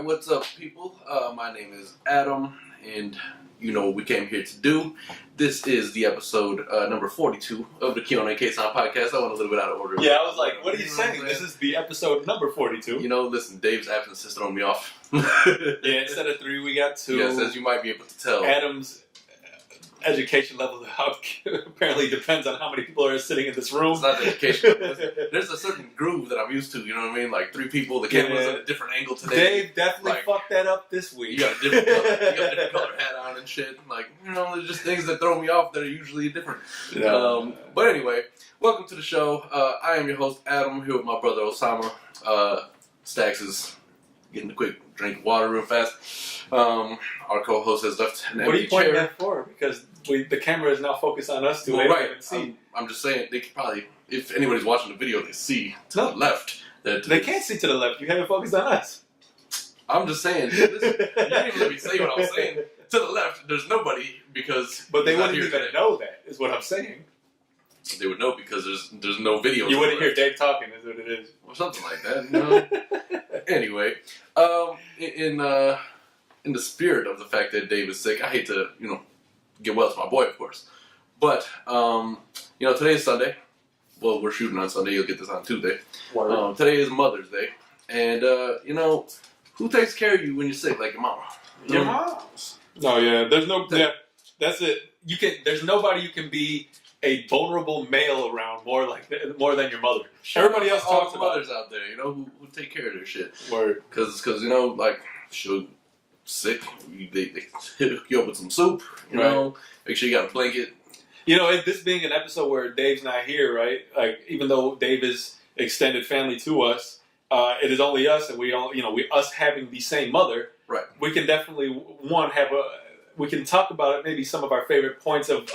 Alright, what's up, people? My name is Adam, and you know what we came here to do. This is the episode number 42 of the Kiona and Kasson Podcast. I went a little bit out of order. Yeah, I was like, what are you saying? This is the episode number 42. You know, listen, Dave's absence is throwing me off. Yeah, instead of 3, we got 2. Yes, as you might be able to tell. Adam's education level apparently depends on how many people are sitting in this room. It's not education. There's a certain groove that I'm used to, you know what I mean? Like 3 people, the camera's at a different angle today. Dave definitely fucked that up this week. You got a different color hat on and shit. Like, you know, there's just things that throw me off that are usually different. Yeah. But anyway, welcome to the show. I am your host, Adam, here with my brother, Osama. Stax is getting a quick drink of water real fast. Our co-host has left an empty chair. What are you pointing that for? Because the camera is now focused on us two. Well, right. I'm just saying, they could probably, if anybody's watching the video, they see to the left. They can't see to the left. You have it focused on us. I'm just saying, listen, you didn't even let me say what I was saying. To the left, there's nobody because... But they wouldn't even know that, is what I'm saying. They would know because there's no video. You wouldn't hear Dave talking, is what it is. Or something like that, you know? Anyway, in the spirit of the fact that Dave is sick, I hate to, you know, get well to my boy, of course. But, you know, today is Sunday. Well, we're shooting on Sunday. You'll get this on Tuesday. Today is Mother's Day. And, you know, who takes care of you when you're sick? Like your mama. Your mom's. No, yeah. There's no... Yeah, that's it. There's nobody you can be a vulnerable male around more than your mother. Everybody else talks about mothers out there, you know, who take care of their shit. Word. Because you know, like, she'll sick, they hit you up with some soup, you know, make sure you got a blanket. You know, this being an episode where Dave's not here, right? Like, even though Dave is extended family to us, it is only us, and us having the same mother. Right. We can definitely we can talk about it. Maybe some of our favorite points of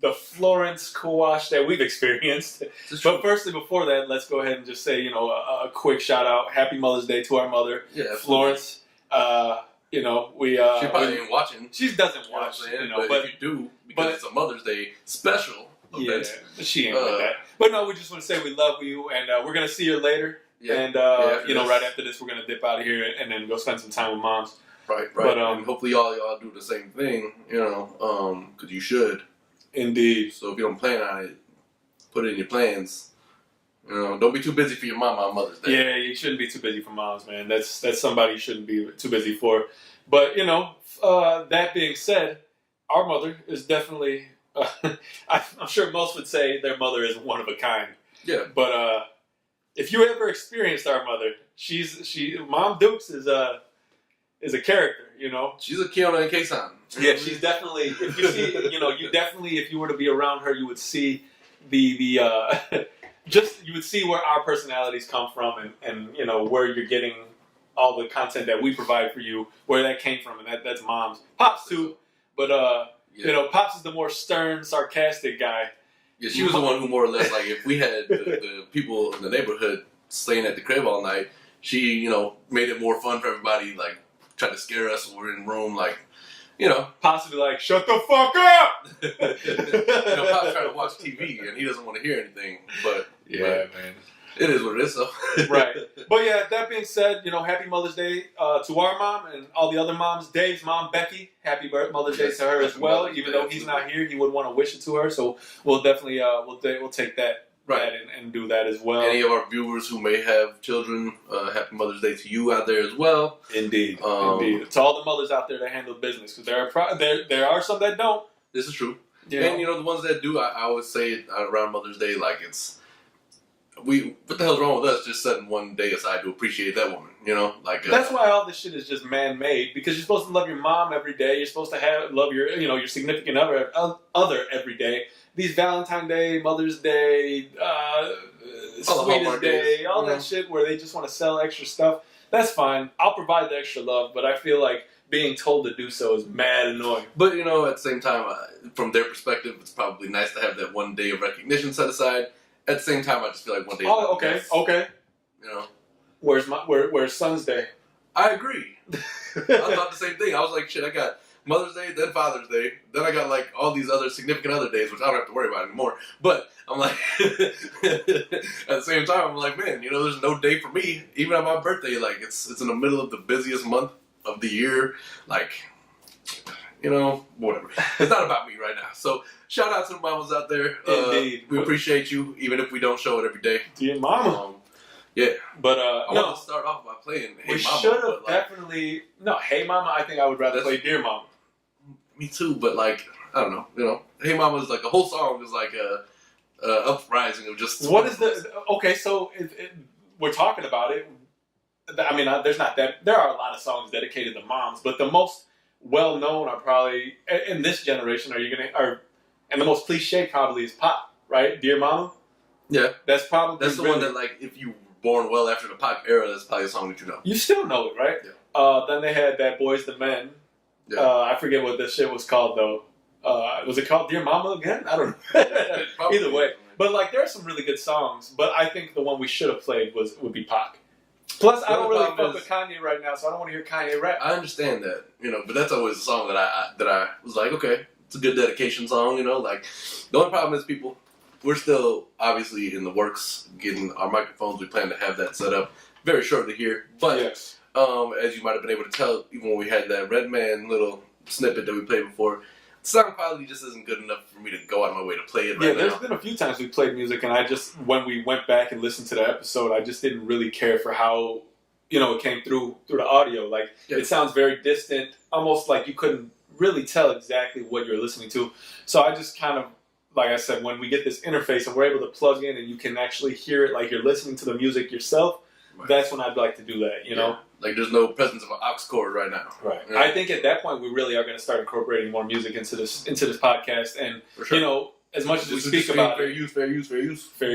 the Florence co-wash that we've experienced. But firstly, before that, let's go ahead and just say, you know, a quick shout out, Happy Mother's Day to our mother, Florence. You know, she probably ain't watching. She doesn't watch, you know, but if you do, because it's a Mother's Day special event. Yeah, she ain't like that. But no, we just want to say we love you, and we're gonna see her later. Yeah. And you know, right after this, we're gonna dip out of here and then go spend some time with moms. Right. But and hopefully y'all do the same thing, you know, because you should. Indeed. So if you don't plan on it, put it in your plans. You know, don't be too busy for your mama on Mother's Day. Yeah, you shouldn't be too busy for moms, man. That's somebody you shouldn't be too busy for. But, you know, that being said, our mother is definitely... I'm sure most would say their mother is one of a kind. Yeah. But if you ever experienced our mother, Mom Dukes is a character, you know. She's a Kiona and Kasson. Yeah, she's definitely. If you see, you know, if you were to be around her, you would see you would see where our personalities come from, and you know where you're getting all the content that we provide for you, where that came from, and that's Mom's. Pops too, but you know, Pops is the more stern, sarcastic guy. Yeah, she was the one who more or less, like, if we had the people in the neighborhood staying at the crib all night, she, you know, made it more fun for everybody, like, tried to scare us when we're in the room, like, you know. Possibly like, shut the fuck up! You know, Pop's trying to watch TV, and he doesn't want to hear anything, but... Yeah, man. It is what it is, so. Right. But yeah, that being said, you know, Happy Mother's Day to our mom and all the other moms. Dave's mom, Becky, Happy Mother's Day to her as well. Even though he's not here, he would want to wish it to her, so we'll definitely, we'll take that. Right, and do that as well. Any of our viewers who may have children, Happy Mother's Day to you out there as well. Indeed, indeed. To all the mothers out there that handle business, because there are some that don't. This is true. And you know the ones that do, I always say around Mother's Day, like what the hell's wrong with us just setting one day aside to appreciate that woman? You know, like that's why all this shit is just man-made. Because you're supposed to love your mom every day. You're supposed to love your significant other every day. These Valentine's Day, Mother's Day, Sweetest Day, all that shit where they just want to sell extra stuff. That's fine. I'll provide the extra love, but I feel like being told to do so is mad annoying. But, you know, at the same time, from their perspective, it's probably nice to have that one day of recognition set aside. At the same time, I just feel like one day... Oh, okay. You know? Where's Son's Day? I agree. I thought the same thing. I was like, shit, I got Mother's Day, then Father's Day. Then I got like all these other significant other days, which I don't have to worry about anymore. But I'm like, at the same time, I'm like, man, there's no day for me. Even on my birthday, like it's in the middle of the busiest month of the year. Like, whatever. It's not about me right now. So shout out to the mamas out there. Indeed. We appreciate you, even if we don't show it every day. Dear mama. Yeah. But I want to start off by playing Hey Mama. We should have definitely... No, Hey Mama, I think I would rather play Dear Mama. Me too, but like, I don't know. Hey Mama is like, the whole song is like a uprising of just... What is the... Okay, so we're talking about it. I mean, there's not that... There are a lot of songs dedicated to moms, but the most well-known are probably... In this generation, and the most cliche probably is Pop, right? Dear Mama? Yeah. That's probably... That's the one that, like, if you born well after the Pac era, that's probably a song that you know. You still know it, right? Yeah. Then they had that Boys to Men. Yeah. I forget what this shit was called, though. Was it called Dear Mama again? I don't know. Either way. But, like, there are some really good songs, but I think the one we should have played would be Pac. Plus, I don't really fuck with Kanye right now, so I don't want to hear Kanye rap. I understand that, but that's always a song that I was like, okay, it's a good dedication song, like, the only problem is people... We're still, obviously, in the works, getting our microphones. We plan to have that set up very shortly here. But, yes. As you might have been able to tell, even when we had that Redman little snippet that we played before, the sound quality just isn't good enough for me to go out of my way to play it right now. There's been a few times we played music, and when we went back and listened to the episode, I just didn't really care for how, it came through the audio. Like, It sounds very distant, almost like you couldn't really tell exactly what you're listening to. So I just kind of, like I said, when we get this interface and we're able to plug in and you can actually hear it like you're listening to the music yourself, that's when I'd like to do that, know? Like there's no presence of an aux cord right now. Right. I think at that point we really are going to start incorporating more music into this podcast. And, as much as we speak about fair use. Fair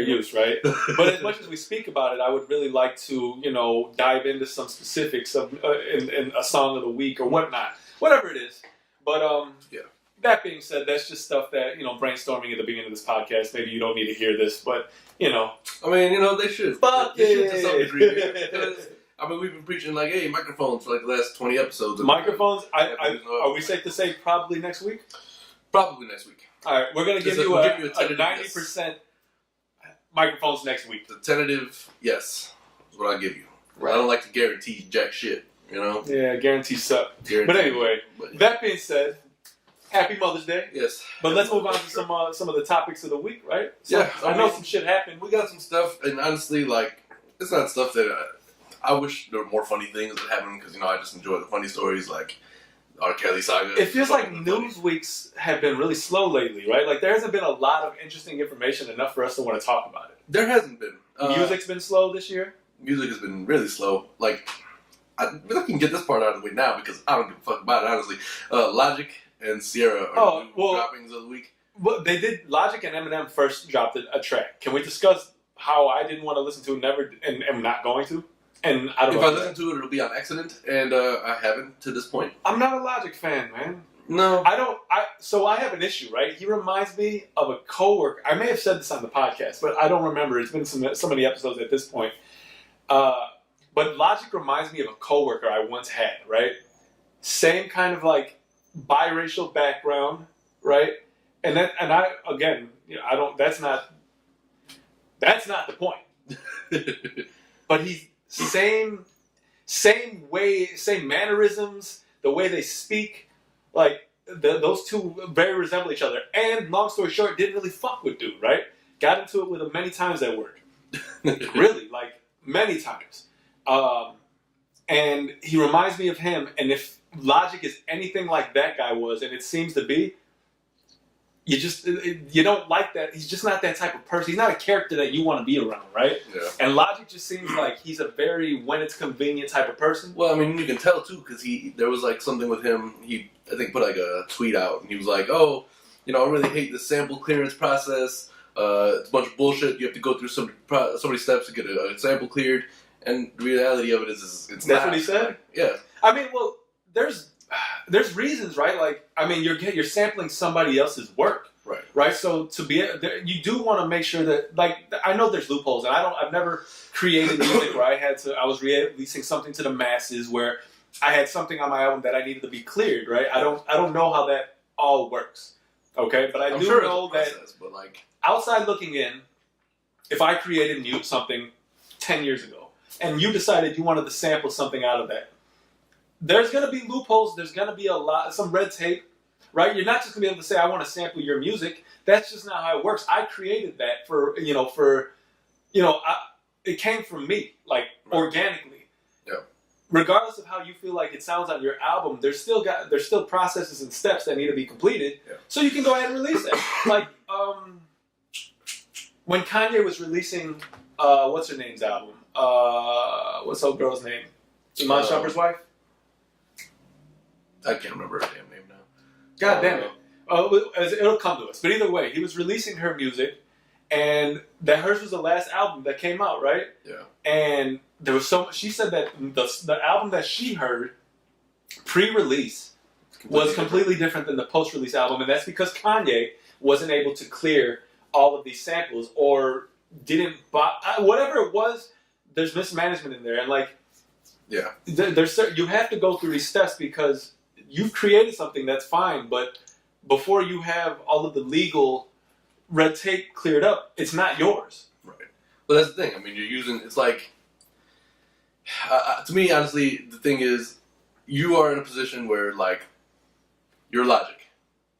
use, right? But as much as we speak about it, I would really like to, dive into some specifics of in a song of the week or whatnot. Whatever it is. But, that being said, that's just stuff that, brainstorming at the beginning of this podcast. Maybe you don't need to hear this, but, I mean, they should. Fuck they should to some degree. I mean, we've been preaching, like, hey, microphones for, like, the last 20 episodes. Microphones? Are we safe to say probably next week? Probably next week. All right, we're going to give you a 90% microphones next week. The tentative, yes, is what I give you. Right. I don't like to guarantee jack shit, Yeah, guarantees suck. But anyway, that being said... Happy Mother's Day. Yes. But let's move on to some of the topics of the week, right? So, yeah. I know some shit happened. We got some stuff, and honestly, like, it's not stuff that I wish there were more funny things that happened because, I just enjoy the funny stories, like R. Kelly saga. It feels like news weeks have been really slow lately, right? Like, there hasn't been a lot of interesting information enough for us to want to talk about it. There hasn't been. Music's been slow this year? Music has been really slow. Like, I can get this part out of the way now because I don't give a fuck about it, honestly. Logic and Sierra are the droppings of the week. Well, they did. Logic and Eminem first dropped a track. Can we discuss how I didn't want to listen to it, and am not going to? And I don't know. If I listen to it, it'll be on accident, and I haven't to this point. I'm not a Logic fan, man. No. I don't. So I have an issue, right? He reminds me of a coworker. I may have said this on the podcast, but I don't remember. It's been so many episodes at this point. But Logic reminds me of a coworker I once had, right? Same kind of like biracial background, right? And I again, I don't. That's not the point. But he's same way, same mannerisms, the way they speak, like those two very resemble each other. And long story short, didn't really fuck with dude, right? Got into it with him many times at work. Really, like many times. And he reminds me of him. And if Logic is anything like that guy was, and it seems to be, you don't like that. He's just not that type of person. He's not a character that you want to be around, right? Yeah. And Logic just seems like he's a very when it's convenient type of person. Well, I mean, you can tell too because there was like something with him. He I think put like a tweet out, and he was like, "Oh, I really hate the sample clearance process. It's a bunch of bullshit. You have to go through so many steps to get a sample cleared." And the reality of it is, it's that's what he said. Yeah. I mean, well, there's reasons, right? Like, I mean, you're sampling somebody else's work, right? So to be, you do want to make sure that, like, I know there's loopholes, and I've never created music where I was releasing something to the masses where I had something on my album that I needed to be cleared, right? I don't know how that all works, okay? But I'm do sure know that but like outside looking in, if I created something 10 years ago and you decided you wanted to sample something out of that, there's going to be loopholes. There's going to be some red tape, right? You're not just going to be able to say, I want to sample your music. That's just not how it works. I created that it came from me, like organically. Yeah. Regardless of how you feel like it sounds on your album, there's still processes and steps that need to be completed. Yeah. So you can go ahead and release that. Like when Kanye was releasing, what's her name's album? What's old girl's name? Iman Shumper's wife? I can't remember her damn name now. God damn it. It'll come to us. But either way, he was releasing her music, and that hers was the last album that came out, right? Yeah. And there was so much. She said that the album that she heard pre-release was completely different than the post-release album, and that's because Kanye wasn't able to clear all of these samples or didn't buy whatever it was. There's mismanagement in there, and like, yeah, you have to go through these steps because you've created something that's fine, but before you have all of the legal red tape cleared up, it's not yours. Right. Well, that's the thing. I mean, it's like, to me, honestly, the thing is, you are in a position where, like, you're Logic.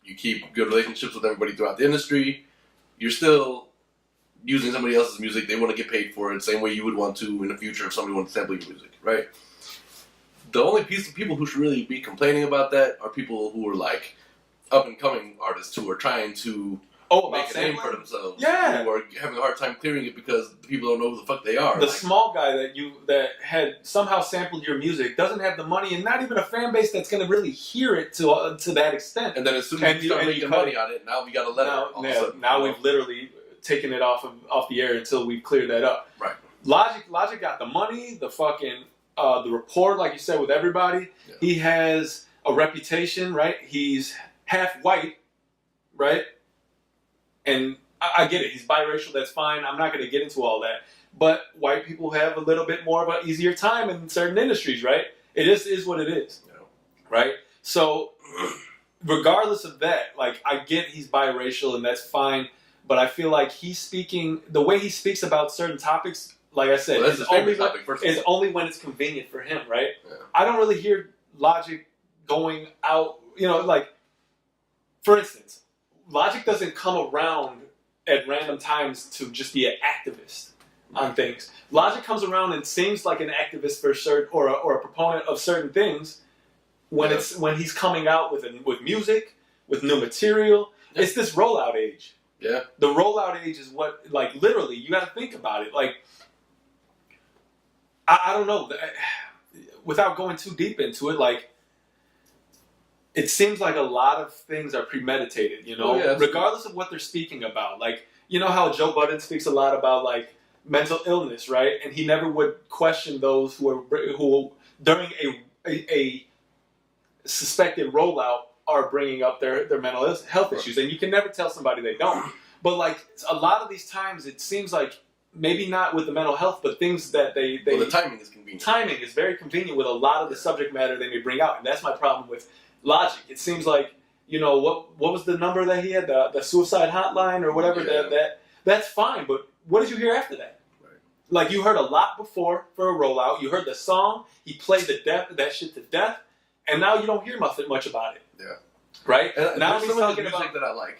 You keep good relationships with everybody throughout the industry. You're still using somebody else's music. They want to get paid for it, same way you would want to in the future if somebody wanted to sample your music, right? The only people who should really be complaining about that are people who are like up-and-coming artists who are trying to make a name for themselves. Yeah. Who are having a hard time clearing it because the people don't know who the fuck they are. The small guy that had somehow sampled your music doesn't have the money and not even a fan base that's going to really hear it to that extent. And then as soon as you start making money on it, now we got a letter. Now we've literally taken it off the air until we've cleared that up. Right. Logic got the money, the fucking the rapport, like you said, with everybody. Yeah. He has a reputation, right? He's half white, right? And I get it. He's biracial. That's fine. I'm not going to get into all that. But white people have a little bit more of an easier time in certain industries, right? It just is what it is, right? So regardless of that, like, I get he's biracial and that's fine. But I feel like the way he speaks about certain topics, like I said, is only when it's convenient for him, right? Yeah. I don't really hear Logic going out, like, for instance, Logic doesn't come around at random times to just be an activist on things. Logic comes around and seems like an activist for certain, or a proponent of certain things when he's coming out with music, with new material. Yeah. It's this rollout age. Yeah. The rollout age is what, like, literally, you got to think about it. Like, I don't know. Without going too deep into it, like, it seems like a lot of things are premeditated, regardless of what they're speaking about. Like, you know how Joe Budden speaks a lot about, like, mental illness, right? And he never would question those who during a suspected rollout are bringing up their mental health issues. And you can never tell somebody they don't. But, like, a lot of these times it seems like, maybe not with the mental health, but things that the timing is convenient. Timing is very convenient with a lot of the subject matter they may bring out. And that's my problem with Logic. It seems like, what was the number that he had? The suicide hotline or whatever. Yeah. That's fine, but what did you hear after that? Right. Like, you heard a lot before for a rollout. You heard the song. He played that shit to death, and now you don't hear much about it. Yeah. Right? And now he's talking about music that I like.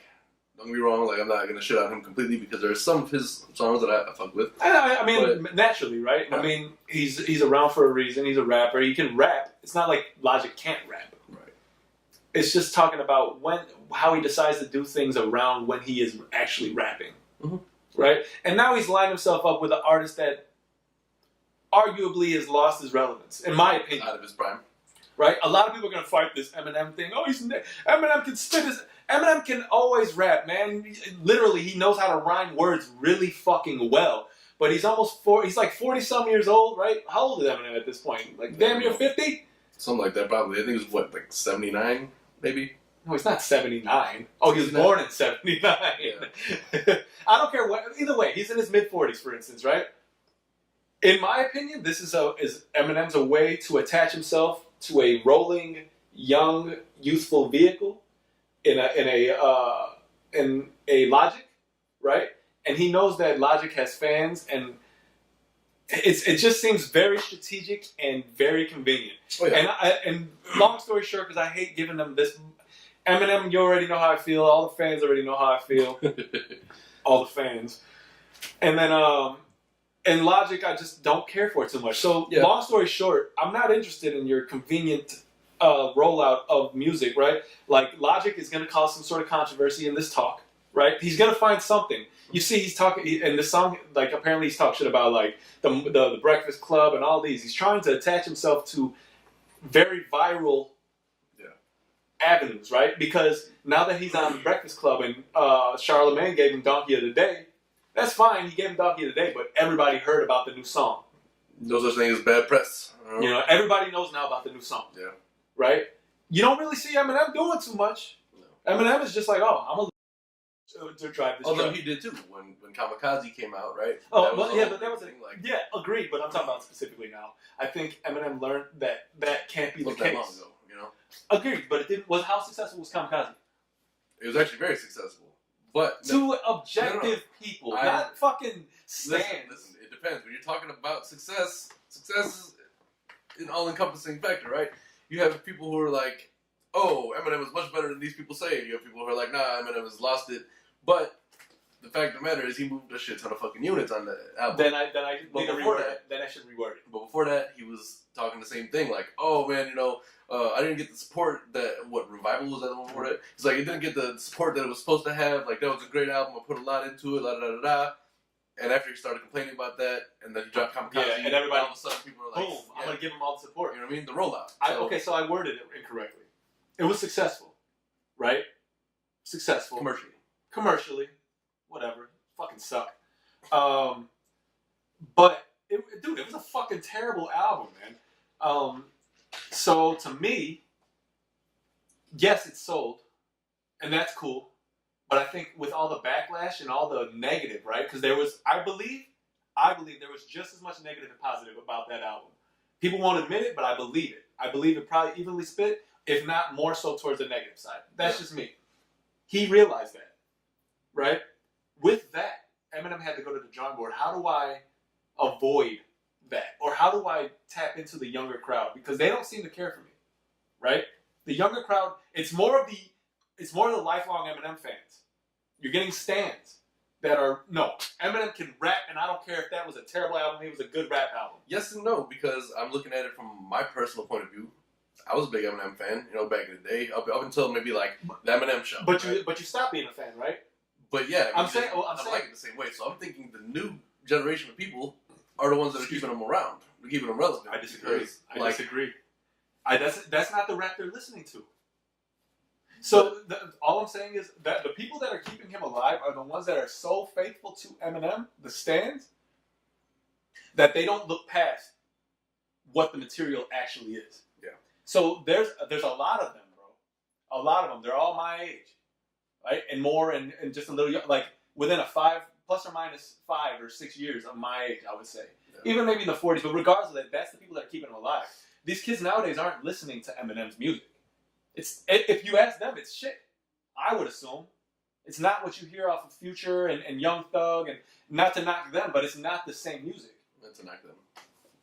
Don't get me wrong, like, I'm not going to shit on him completely because there are some of his songs that I fuck with. I mean, naturally, right? Yeah. I mean, he's around for a reason. He's a rapper. He can rap. It's not like Logic can't rap. Right. It's just talking about how he decides to do things around when he is actually rapping. Mm-hmm. Right? And now he's lined himself up with an artist that arguably has lost his relevance, in my opinion. Out of his prime. Right? A lot of people are going to fight this Eminem thing. Oh, Eminem can spit his... Eminem can always rap, man. Literally, he knows how to rhyme words really fucking well. But he's he's like 40-some years old, right? How old is Eminem at this point? Like, damn near 50? Something like that, probably. I think it was, like 79, maybe? No, he's not 79. Oh, he was born in 79. Yeah. I don't care what... Either way, he's in his mid-40s, for instance, right? In my opinion, this is Eminem's a way to attach himself to a rolling, young, youthful vehicle in a Logic, right? And he knows that Logic has fans, and it just seems very strategic and very convenient. Oh, yeah. And long story short, because I hate giving them this. Eminem, you already know how I feel. All the fans already know how I feel. All the fans. And then, and Logic, I just don't care for it too much. So, long story short, I'm not interested in your convenient rollout of music, right? Like, Logic is going to cause some sort of controversy in this talk, right? He's going to find something. You see, he's talking in the song. Like, apparently, he's talking shit about like the Breakfast Club and all these. He's trying to attach himself to very viral avenues, right? Because now that he's on the Breakfast Club and Charlamagne gave him Donkey of the Day, that's fine. He gave him Donkey of the Day, but everybody heard about the new song. No such thing as bad press. You know, everybody knows now about the new song. Yeah. Right? You don't really see Eminem doing too much. No. Eminem is just like, oh, I'm a to drive this. Although he did too when Kamikaze came out, right? Oh, but that was agreed. But I'm talking about specifically now. I think Eminem learned that can't be the case. That long ago, you know. Agreed, but it didn't. How successful was Kamikaze? It was actually very successful, but to objective people, not fucking stands. Listen, it depends. When you're talking about success is an all-encompassing factor, right? You have people who are like, oh, Eminem is much better than these people say. You have people who are like, nah, Eminem has lost it. But the fact of the matter is he moved a shit ton of fucking units on the album. Then I should reword it. But before that, he was talking the same thing. Like, oh, man, you know, I didn't get the support that, Revival was that the one before that? It's like, it didn't get the support that it was supposed to have. Like, that was a great album. I put a lot into it, la-da-da-da-da. And after he started complaining about that, and then he dropped Kamikaze, and everybody, all of a sudden people were like, boom, I'm going to give him all the support. You know what I mean? The rollout. So I worded it incorrectly. It was successful, right? Successful. Commercially. Whatever. Fucking suck. But, it was a fucking terrible album, man. So, to me, yes, it sold. And that's cool. But I think with all the backlash and all the negative, right? Because there was, I believe there was just as much negative and positive about that album. People won't admit it, but I believe it. I believe it probably evenly split, if not more so towards the negative side. That's just me. He realized that, right? With that, Eminem had to go to the drawing board. How do I avoid that? Or how do I tap into the younger crowd? Because they don't seem to care for me, right? The younger crowd, it's more of the lifelong Eminem fans. You're getting stands that are, no, Eminem can rap, and I don't care if that was a terrible album, it was a good rap album. Yes and no, because I'm looking at it from my personal point of view. I was a big Eminem fan, you know, back in the day, up until maybe like the Eminem show. But you stopped being a fan, right? But yeah, I'm saying like it the same way. So I'm thinking the new generation of people are the ones that are keeping them around, they're keeping them relevant. I disagree. That's not the rap they're listening to. So all I'm saying is that the people that are keeping him alive are the ones that are so faithful to Eminem, the stands, that they don't look past what the material actually is. Yeah. So there's a lot of them, bro. A lot of them. They're all my age, right? And more, and just a little, like within a plus or minus 5 or 6 years of my age, I would say. Yeah. Even maybe in the 40s. But regardless of that, that's the people that are keeping him alive. These kids nowadays aren't listening to Eminem's music. If you ask them, it's shit. I would assume. It's not what you hear off of Future and Young Thug, and not to knock them, but it's not the same music. Not to knock them.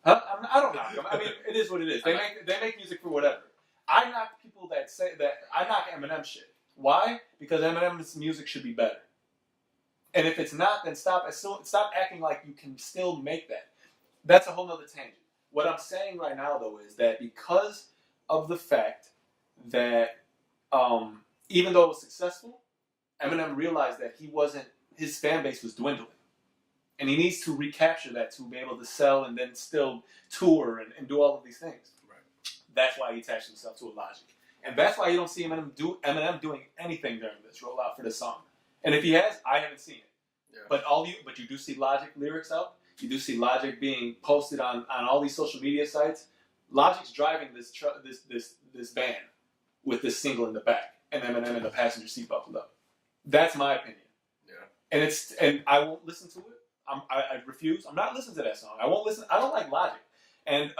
Huh? I don't knock them. I mean, it is what it is. They make music for whatever. I knock people that say that. I knock Eminem shit. Why? Because Eminem's music should be better. And if it's not, then stop acting like you can still make that. That's a whole nother tangent. What I'm saying right now, though, is that because of the fact that even though it was successful, Eminem realized that his fan base was dwindling. And he needs to recapture that to be able to sell and then still tour and do all of these things. Right. That's why he attached himself to a Logic. And that's why you don't see Eminem doing anything during this rollout for this song. And if he has, I haven't seen it. Yeah. But you do see Logic lyrics out. You do see Logic being posted on all these social media sites. Logic's driving this van with this single in the back, and Eminem in the passenger seat buckled up. That's my opinion. Yeah. And I won't listen to it. I refuse. I'm not listening to that song. I won't listen. I don't like Logic, and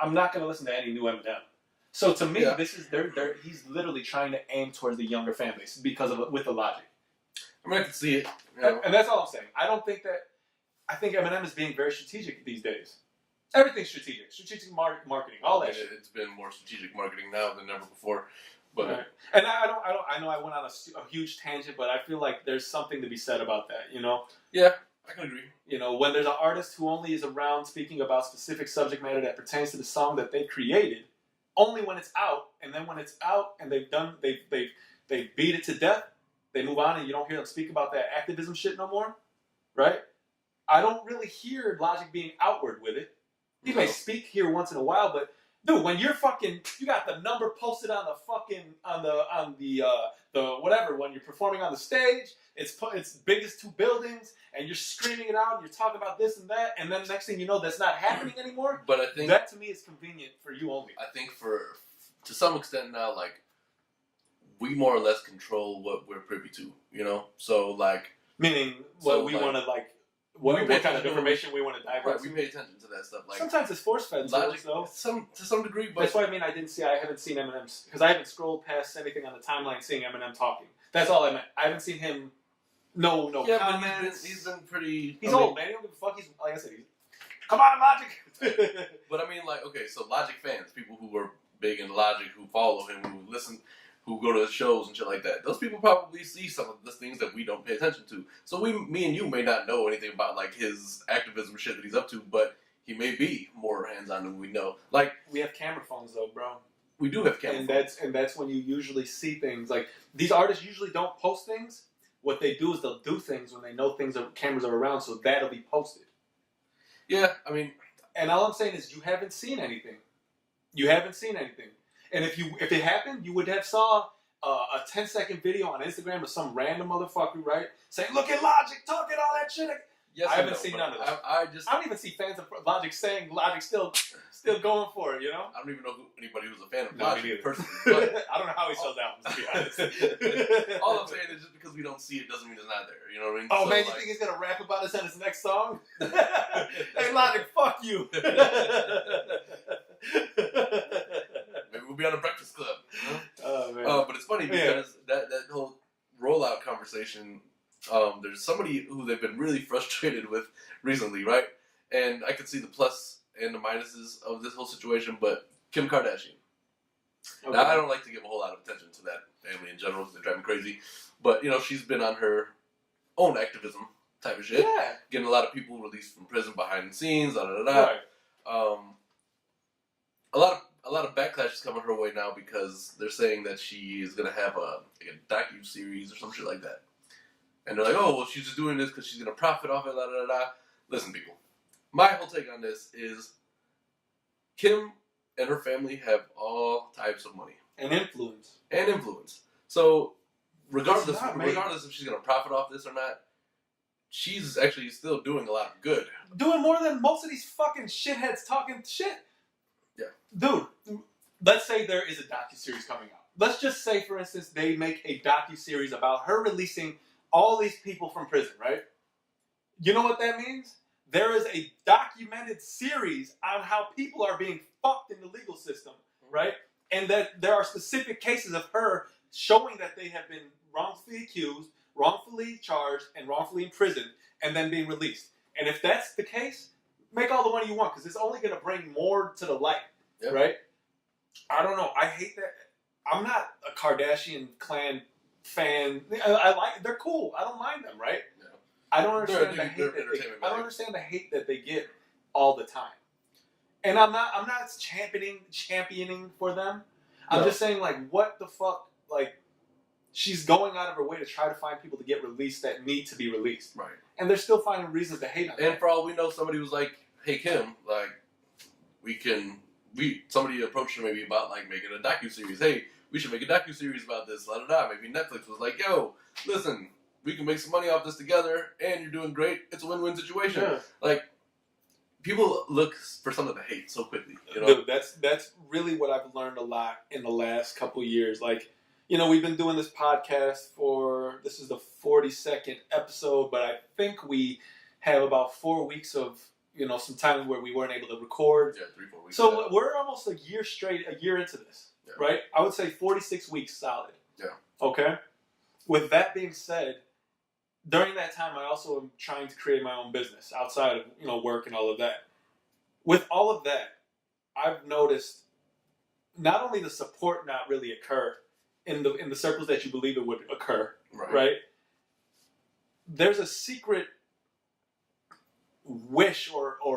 I'm not going to listen to any new Eminem. So to me, this is he's literally trying to aim towards the younger fan base with the logic. I mean, I can see it. And that's all I'm saying. I think Eminem is being very strategic these days. Everything's strategic marketing, all that shit. It's been more strategic marketing now than ever before. But right. And I know I went on a huge tangent, but I feel like there's something to be said about that. Yeah, I can agree. When there's an artist who only is around speaking about specific subject matter that pertains to the song that they created, only when it's out, and then when it's out and they've beat it to death, they move on and you don't hear them speak about that activism shit no more, right? I don't really hear Logic being outward with it. He may speak here once in a while, but dude, when you're you got the number posted on the whatever, when you're performing on the stage, it's big as 2 buildings, and you're screaming it out, and you're talking about this and that, and then next thing you know, that's not happening anymore. But I think that to me is convenient for you only. I think to some extent now, like, we more or less control what we're privy to, So like, meaning what we want to like. What kind of information we want to dive into? We pay attention to that stuff. Like, sometimes it's force-fed to us, though. To some degree, but that's why I haven't seen Eminem's, because I haven't scrolled past anything on the timeline seeing Eminem talking. That's all I meant. I haven't seen him. No comments. He's been pretty. He's old, man. He don't give a fuck. He's like I said. Come on, Logic. But I mean, like, okay, so Logic fans, people who are big in Logic, who follow him, who listen, who go to the shows and shit like that. Those people probably see some of the things that we don't pay attention to. So me and you may not know anything about like his activism shit that he's up to, but he may be more hands-on than we know. Like, we have camera phones though, bro. We do have camera phones. And that's when you usually see things. Like, these artists usually don't post things. What they do is they'll do things when they know cameras are around, so that'll be posted. Yeah, I mean, and all I'm saying is you haven't seen anything. You haven't seen anything. And if it happened, you would have saw a 10-second video on Instagram of some random motherfucker, right? Saying, look at Logic talking all that shit. Yes, I haven't seen none of that. I don't even see fans of Logic saying Logic still going for it, I don't even know anybody who's a fan of Logic personally. But I don't know how he sells albums, to be honest. All I'm saying is just because we don't see it doesn't mean it's not there. You know what I mean? Oh, so, man, you think he's going to rap about us on his next song? Hey, Logic, fuck you. Maybe we'll be on a Breakfast Club. Oh, man. But it's funny because that whole rollout conversation, there's somebody who they've been really frustrated with recently, right? And I can see the plus and the minuses of this whole situation, but Kim Kardashian. Okay. Now, I don't like to give a whole lot of attention to that family in general because they drive me crazy. But, she's been on her own activism type of shit. Yeah. Getting a lot of people released from prison behind the scenes, Right. A lot of backlash is coming her way now because they're saying that she is going to have a docu-series or some shit like that. And they're like, oh, well, she's just doing this because she's going to profit off it, Listen, people. My whole take on this is Kim and her family have all types of money. And influence. So, regardless if she's going to profit off this or not, she's actually still doing a lot of good. Doing more than most of these fucking shitheads talking shit. Yeah. Dude, let's say there is a docuseries coming out. Let's just say, for instance, they make a docuseries about her releasing all these people from prison, right? You know what that means? There is a documented series on how people are being fucked in the legal system, right? And that there are specific cases of her showing that they have been wrongfully accused, wrongfully charged, and wrongfully imprisoned, and then being released. And if that's the case, make all the money you want, because it's only going to bring more to the light, right? I don't know. I hate that. I'm not a Kardashian clan fan. They're cool. I don't mind them, right? Yeah. I don't understand the hate I don't understand the hate that they get all the time. And I'm not championing for them. I'm just saying, like, what the fuck? Like, she's going out of her way to try to find people to get released that need to be released. Right. And they're still finding reasons to hate on them. And for all we know, somebody was like, hey, Kim, like, somebody approached her maybe about, like, making a docuseries. Hey, we should make a docuseries about this, Maybe Netflix was like, yo, listen, we can make some money off this together, and you're doing great. It's a win-win situation. Yeah. Like, people look for something to hate so quickly. Dude, that's really what I've learned a lot in the last couple years. Like, we've been doing this podcast this is the 42nd episode, but I think we have about 4 weeks of some time where we weren't able to record. Yeah, 3-4 weeks. So we're almost a year into this, right? I would say 46 weeks solid. Yeah. Okay. With that being said, during that time, I also am trying to create my own business outside of work and all of that. With all of that, I've noticed not only the support not really occur in the circles that you believe it would occur, right? There's a secret wish or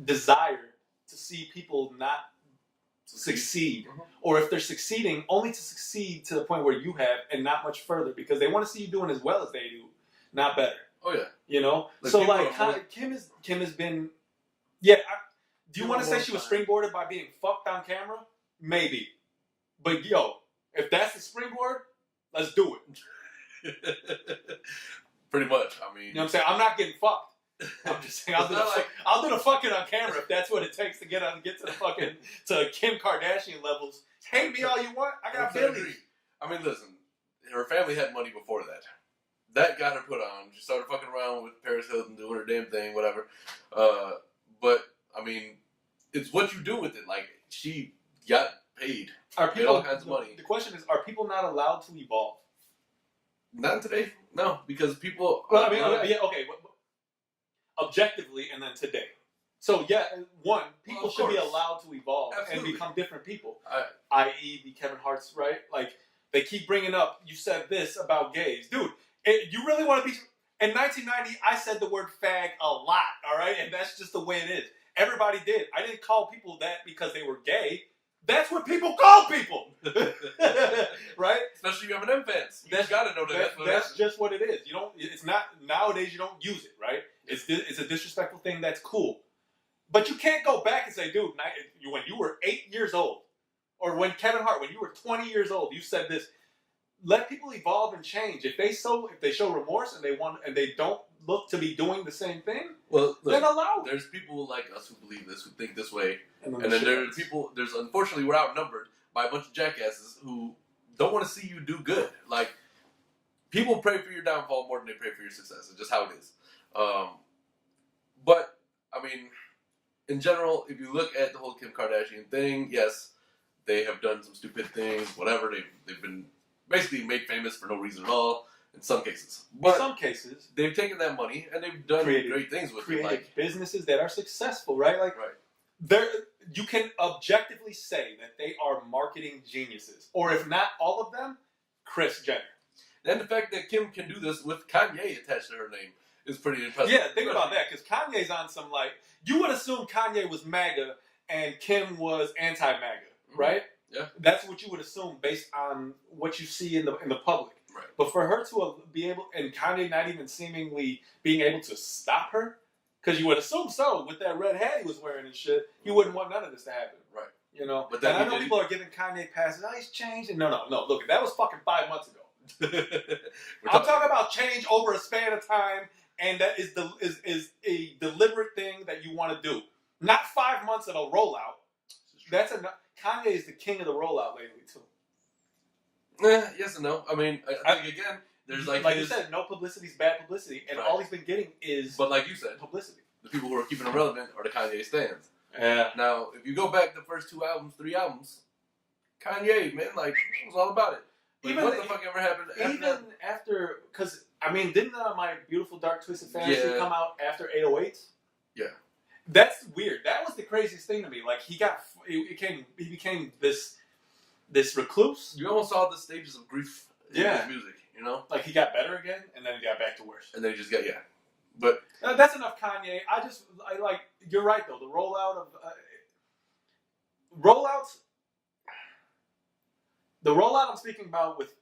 desire to see people not succeed, or if they're succeeding, only to succeed to the point where you have and not much further, because they want to see you doing as well as they do, not better. Oh yeah. So Kim has been, do you want to say she was springboarded by being fucked on camera? Maybe, but if that's the springboard, let's do it. Pretty much. I mean, you know what I'm saying? I'm not getting fucked. I'm just saying I'll do the fucking on camera if that's what it takes to get to the fucking to Kim Kardashian levels. Hate me all you want. I got billions. I mean, listen, her family had money before that. That got her put on. She started fucking around with Paris Hilton, doing her damn thing, whatever. But I mean, it's what you do with it. Like, she got paid. Made all kinds of money. The question is, are people not allowed to evolve? Not today. No, because people. Well, I mean, okay. Objectively, and then today. So people should be allowed to evolve and become different people. I.e., the Kevin Hart's, right? Like, they keep bringing up, you said this about gays. Dude, you really want to be... In 1990, I said the word fag a lot, all right? And that's just the way it is. Everybody did. I didn't call people that because they were gay. That's what people call people. Right? Especially Eminem fans. You gotta know that's just what it is. It's not... Nowadays, you don't use it, right? It's a disrespectful thing that's cool. But you can't go back and say, dude, when you were 8 years old, or when Kevin Hart, when you were 20 years old, you said this. Let people evolve and change. If they show remorse and they don't look to be doing the same thing, then allow it. There's people like us who believe this, who think this way. And then there's unfortunately, we're outnumbered by a bunch of jackasses who don't want to see you do good. Like, people pray for your downfall more than they pray for your success. It's just how it is. But, I mean, in general, if you look at the whole Kim Kardashian thing, yes, they have done some stupid things, whatever. They've been basically made famous for no reason at all, in some cases. But in some cases, they've taken that money and they've done great things with it. Like businesses that are successful, right? Like, you can objectively say that they are marketing geniuses. Or if not all of them, Kris Jenner. And the fact that Kim can do this with Kanye attached to her name is pretty impressive. Yeah, think about that, because Kanye's on some, you would assume Kanye was MAGA and Kim was anti-MAGA, right? Yeah. That's what you would assume based on what you see in the public. Right. But for her to be able, and Kanye not even seemingly being able to stop her, because you would assume so, with that red hat he was wearing and shit, he wouldn't want none of this to happen. Right. But then I know people are giving Kanye passes, he's changed. And no, look, that was fucking 5 months ago. I'm talking about change over a span of time, and that is a deliberate thing that you want to do. Not 5 months of a rollout. Kanye is the king of the rollout lately too. Yes and no. I mean, I think again, there's like you said, no publicity is bad publicity, and all he's been getting is. But like you said, publicity. The people who are keeping him relevant are the Kanye stands. Yeah. Now, if you go back the first 2 albums, 3 albums, Kanye, man, like, it was all about it. Like, what the fuck ever happened after, because, I mean, didn't My Beautiful Dark Twisted Fantasy come out after 808s? Yeah. That's weird. That was the craziest thing to me. Like, he became this recluse. You almost saw the stages of grief in his music, you know? Like, he got better again, and then he got back to worse. And then he just got, But that's enough Kanye. You're right, though. The rollout of... The rollout I'm speaking about with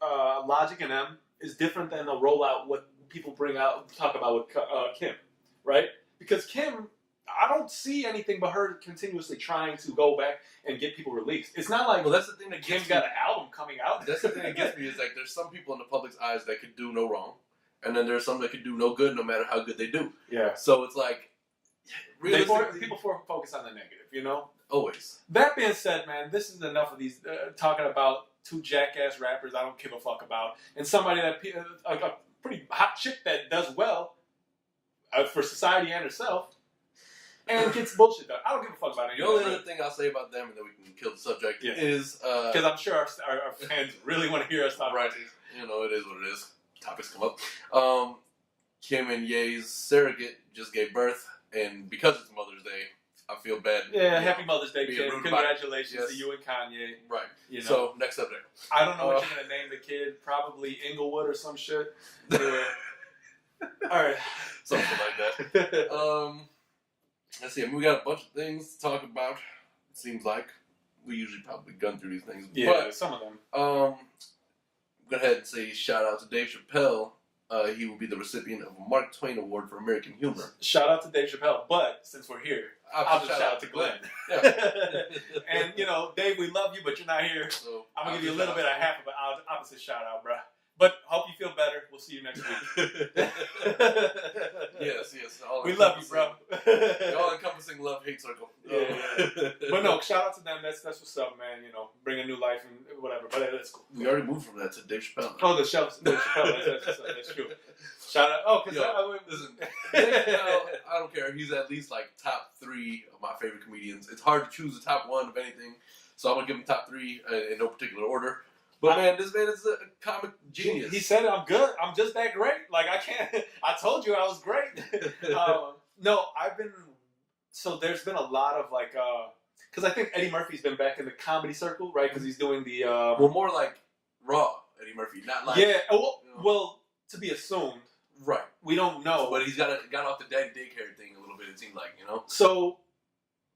Logic and M is different than the rollout what people talk about with Kim, right? Because Kim, I don't see anything but her continuously trying to go back and get people released. It's not like that's the thing that Kim's got an album coming out. That's the thing that gets me is like there's some people in the public's eyes that could do no wrong, and then there's some that could do no good no matter how good they do. Yeah. So it's like people focus on the negative, you know. Always. That being said, man, this is enough of these talking about 2 jackass rappers I don't give a fuck about, and somebody that a pretty hot chick that does well. for society and herself, and gets bullshit done. I don't give a fuck about it. The only other thing I'll say about them, and then we can kill the subject, is because I'm sure our fans really want to hear us talk about this. You know, it is what it is. Topics come up. Kim and Ye's surrogate just gave birth, and because it's Mother's Day, I feel bad. Yeah, happy Mother's Day, Kim. Congratulations to you and Kanye. Right. You know. So, next subject. I don't know what you're going to name the kid. Probably Inglewood or some shit. All right. Something like that. Let's see. I mean, we got a bunch of things to talk about. It seems like we usually probably gun through these things. Yeah, but, some of them. Go ahead and say shout out to Dave Chappelle. He will be the recipient of a Mark Twain Award for American Humor. Shout out to Dave Chappelle, but since we're here, I'll just shout out to Glenn. Yeah. And, you know, Dave, we love you, but you're not here. So I'm going to give you a little bit of half of an opposite shout out, bro. But hope you feel better. We'll see you next week. Yes. We love you, bro. All-encompassing love-hate circle. Yeah. But no, shout out to them. That's what's up, man. You know, bring a new life and whatever. But that's cool. We already moved from that to Dave Chappelle. Oh, Dave Chappelle. That's true. Shout out. Oh, because listen, Dave Chappelle, I don't care. He's at least like top 3 of my favorite comedians. It's hard to choose the top 1 of anything, so I'm gonna give him top 3 in no particular order. But man, this man is a comic genius. He said, "I'm good. I'm just that great. Like I can't. I told you I was great." No, So there's been a lot of like, because I think Eddie Murphy's been back in the comedy circle, right? Because he's doing the more like raw Eddie Murphy, not like well, to be assumed, right? We don't know, but he's got off the daddy daycare thing a little bit. It seemed like, you know. So,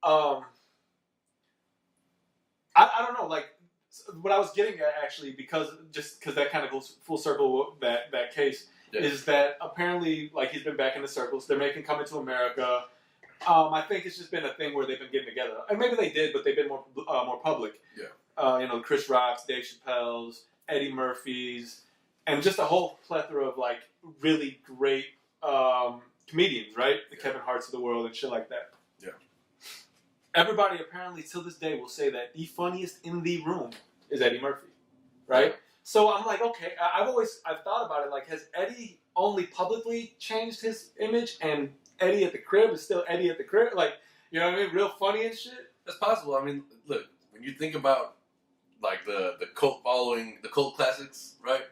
I don't know, like. What I was getting at, actually, because that kind of goes full circle, that case, is that apparently, like, he's been back in the circles. They're making Coming to America. I think it's just been a thing where they've been getting together. And maybe they did, but they've been more public. Yeah. You know, Chris Rock's, Dave Chappelle's, Eddie Murphy's, and just a whole plethora of, like, really great comedians, right? The Kevin Harts of the world and shit like that. Yeah. Everybody apparently till this day will say that the funniest in the room is Eddie Murphy, right? So I'm like, okay, I've thought about it, like, has Eddie only publicly changed his image and Eddie at the crib is still Eddie at the crib? Like, you know what I mean? Real funny and shit? That's possible. I mean, look, when you think about, like, the cult following, the cult classics, right?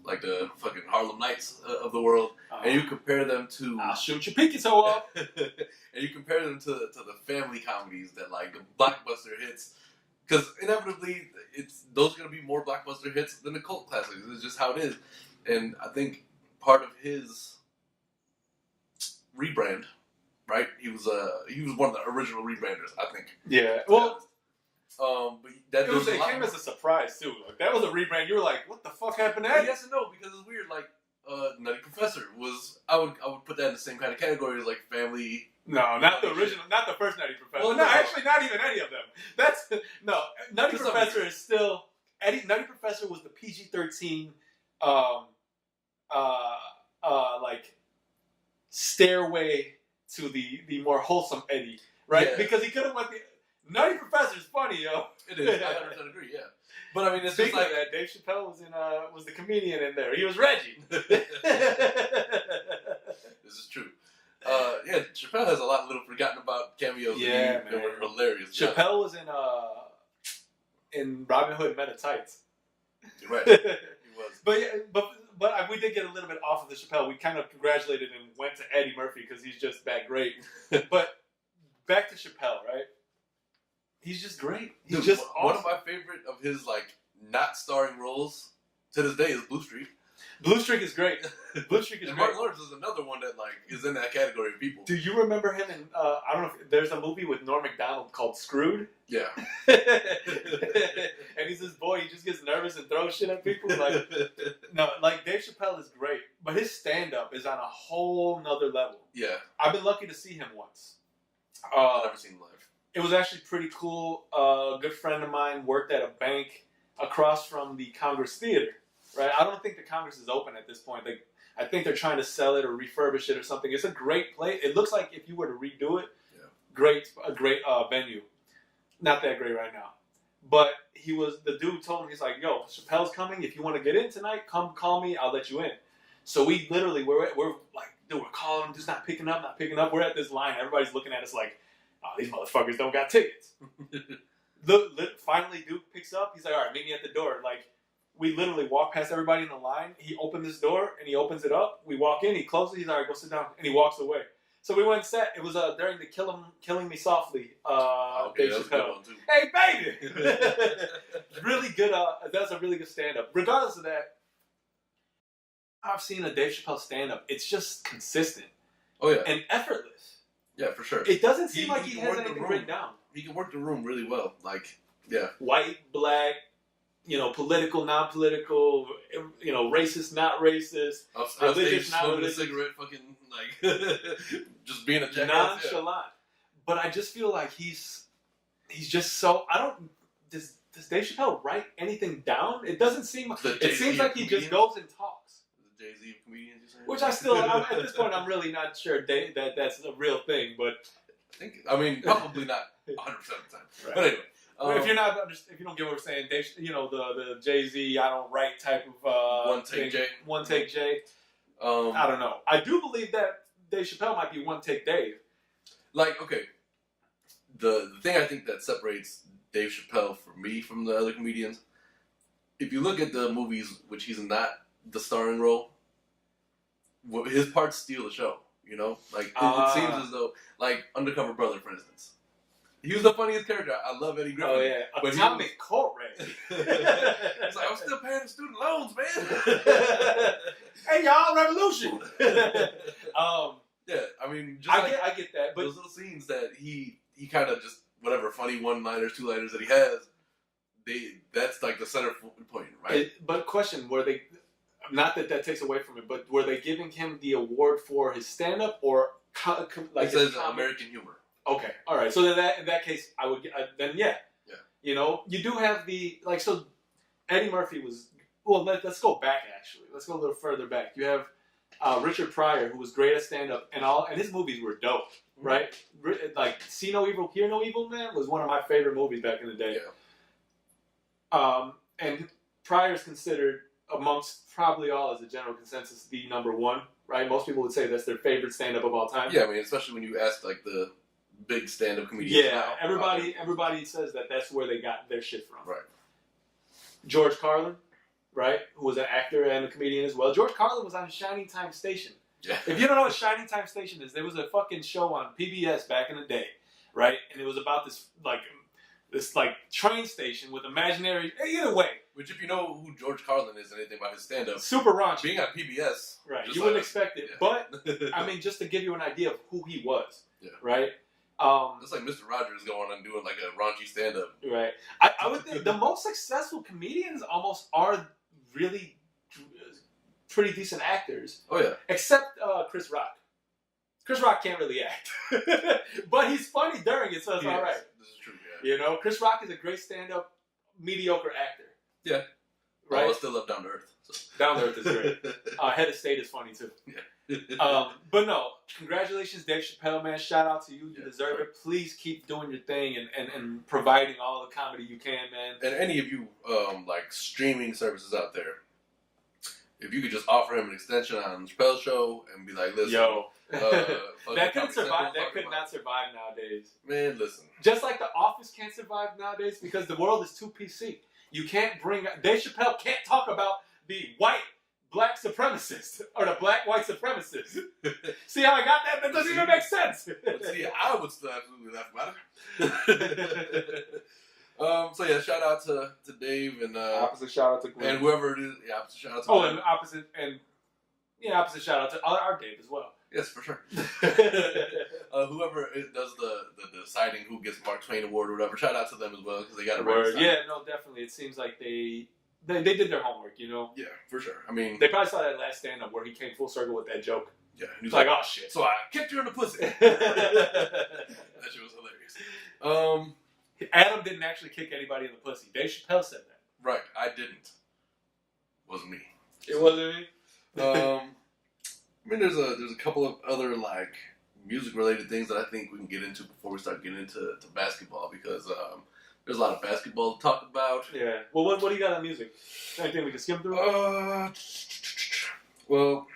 Like the fucking Harlem Nights of the world, and you compare them to... I'll shoot your pinky toe off. And you compare them to the family comedies that, like, the blockbuster hits, because inevitably those are going to be more blockbuster hits than the cult classics. It's just how it is. And I think part of his rebrand, right? He was one of the original rebranders, I think. Yeah. Well... But it came as a surprise too. Like, that was a rebrand. You were like, "What the fuck happened there?" Yes and no, because it's weird. Like, Nutty Professor was. I would put that in the same kind of category as like family. No, not the original, not the first Nutty Professor. Well, no, actually, not even any of them. That's Nutty Professor is still Eddie. Nutty Professor was the PG-13, like stairway to the more wholesome Eddie, right? Yeah. Because he could have went the. Nutty Professor is funny, yo. It is. I 100% agree. Yeah, but I mean, it's Speaking just like of that, Dave Chappelle was the comedian in there. He was Reggie. This is true. Yeah, Chappelle has a lot of little forgotten about cameos. Yeah, that were hilarious. Chappelle was in Robin Hood Men in Tights. You're right. He was. But we did get a little bit off of the Chappelle. We kind of congratulated and went to Eddie Murphy because he's just that great. But back to Chappelle, right? He's just great. He's just awesome. One of my favorite of his like not starring roles to this day is Blue Streak. Blue Streak is great. Blue Streak is and great. Martin Lawrence is another one that like is in that category of people. Do you remember him in? I don't know. There's a movie with Norm Macdonald called Screwed. Yeah. And he's this boy. He just gets nervous and throws shit at people. Like Dave Chappelle is great, but his stand-up is on a whole nother level. Yeah. I've been lucky to see him once. I've never seen him live. It was actually pretty cool. A good friend of mine worked at a bank across from the Congress Theater, right? I don't think the Congress is open at this point. I think they're trying to sell it or refurbish it or something. It's a great place. It looks like if you were to redo it, a great venue. Not that great right now. But the dude told me, he's like, yo, Chappelle's coming. If you want to get in tonight, come call me. I'll let you in. So we literally, we're like, Dude, we're calling him, just not picking up. We're at this line. Everybody's looking at us like, oh, these motherfuckers don't got tickets. Finally, Duke picks up. He's like, all right, meet me at the door. Like, we literally walk past everybody in the line. He opened this door, and he opens it up. We walk in. He closes it. He's all right, go sit down. And he walks away. So we went and sat. It was during the Killing Me Softly. Okay, that was a good one, too. Hey, baby! Really good. That's a really good stand-up. Regardless of that, I've seen a Dave Chappelle stand-up. It's just consistent. Oh, yeah. And effortless. Yeah, for sure. It doesn't seem like he has anything written down. He can work the room really well. Like, yeah. White, black, political, non-political, racist, not racist, religious, not religious. Cigarette, fucking, like, just being a jackass. Nonchalant. Yeah. But I just feel like he's just so, does Dave Chappelle write anything down? It doesn't seem, it seems like he just goes and talks. The Jay-Z of comedians, you saying? Which at this point, I'm really not sure that that's a real thing, but. Probably not 100% of the time. Right. But anyway. If you don't get what we're saying, Dave, the Jay-Z, I don't write type of one take Jay. One take Jay. I don't know. I do believe that Dave Chappelle might be one take Dave. Like, okay, the thing I think that separates Dave Chappelle for me from the other comedians, if you look at the movies which he's not the starring role, his parts steal the show. Like it seems as though, like Undercover Brother, for instance. He was the funniest character. I love Eddie Griffin. Oh, yeah. But Atomic Court Ray. It's like, I'm still paying the student loans, man. Hey, y'all, revolution. Yeah, I get that. But those little scenes that he kind of just, whatever, funny one-liners, two-liners that he has, that's like the center point, right? But question, were they, not that takes away from it, but were they giving him the award for his stand-up or like it says American humor. Okay, all right. So in that case, I would then yeah. You do have so Eddie Murphy was let's go back actually. Let's go a little further back. You have Richard Pryor, who was great at stand up and his movies were dope, right? Like See No Evil, Hear No Evil, man, was one of my favorite movies back in the day. Yeah. And Pryor's considered amongst probably all as a general consensus the number one, right? Most people would say that's their favorite stand up of all time. Yeah, especially when you ask like the big stand-up comedians. Yeah, everybody says that's where they got their shit from. Right. George Carlin, right, who was an actor and a comedian as well. George Carlin was on Shining Time Station. Yeah. If you don't know what Shining Time Station is, there was a fucking show on PBS back in the day, right? And it was about this train station with imaginary. Either way. Which, if you know who George Carlin is and anything about his stand-up, super raunchy. Being on PBS, right? You wouldn't expect it, yeah. But just to give you an idea of who he was, right? It's like Mr. Rogers going and doing like a raunchy stand-up. Right. I would think the most successful comedians almost are really pretty decent actors. Oh, yeah. Except Chris Rock. Chris Rock can't really act. But he's funny during it, so it's all right. This is true, yeah. Chris Rock is a great stand-up, mediocre actor. Yeah. Right? I still love Down to Earth. So. Down to Earth is great. Head of State is funny, too. Yeah. But no, congratulations, Dave Chappelle, man. Shout out to you. You deserve it. Please keep doing your thing and providing all the comedy you can, man. And any of you like streaming services out there, if you could just offer him an extension on Chappelle's show and be like, listen, that couldn't survive. That could not survive nowadays. Man, listen. Just like The Office can't survive nowadays because the world is too PC. You can't bring Dave Chappelle can't talk about the white black supremacist or the black white supremacist. See how I got that? That doesn't even make sense. See, I would still absolutely laugh about it. So yeah, shout out to Dave and opposite shout out to Glenn and whoever it is. Yeah, opposite shout out to Glenn. Opposite shout out to our Dave as well. Yes, for sure. Whoever does the deciding who gets Mark Twain Award or whatever, shout out to them as well because they got it right. Yeah, no, definitely. It seems like they did their homework, Yeah, for sure. They probably saw that last stand-up where he came full circle with that joke. Yeah, he was like, oh shit. So I kicked her in the pussy. That shit was hilarious. Adam didn't actually kick anybody in the pussy. Dave Chappelle said that. Right, I didn't. Wasn't me. It wasn't me. There's a couple of other like music related things that I think we can get into before we start getting into basketball because there's a lot of basketball to talk about. Yeah. Well, what do you got on music? Anything we can skim through? Well,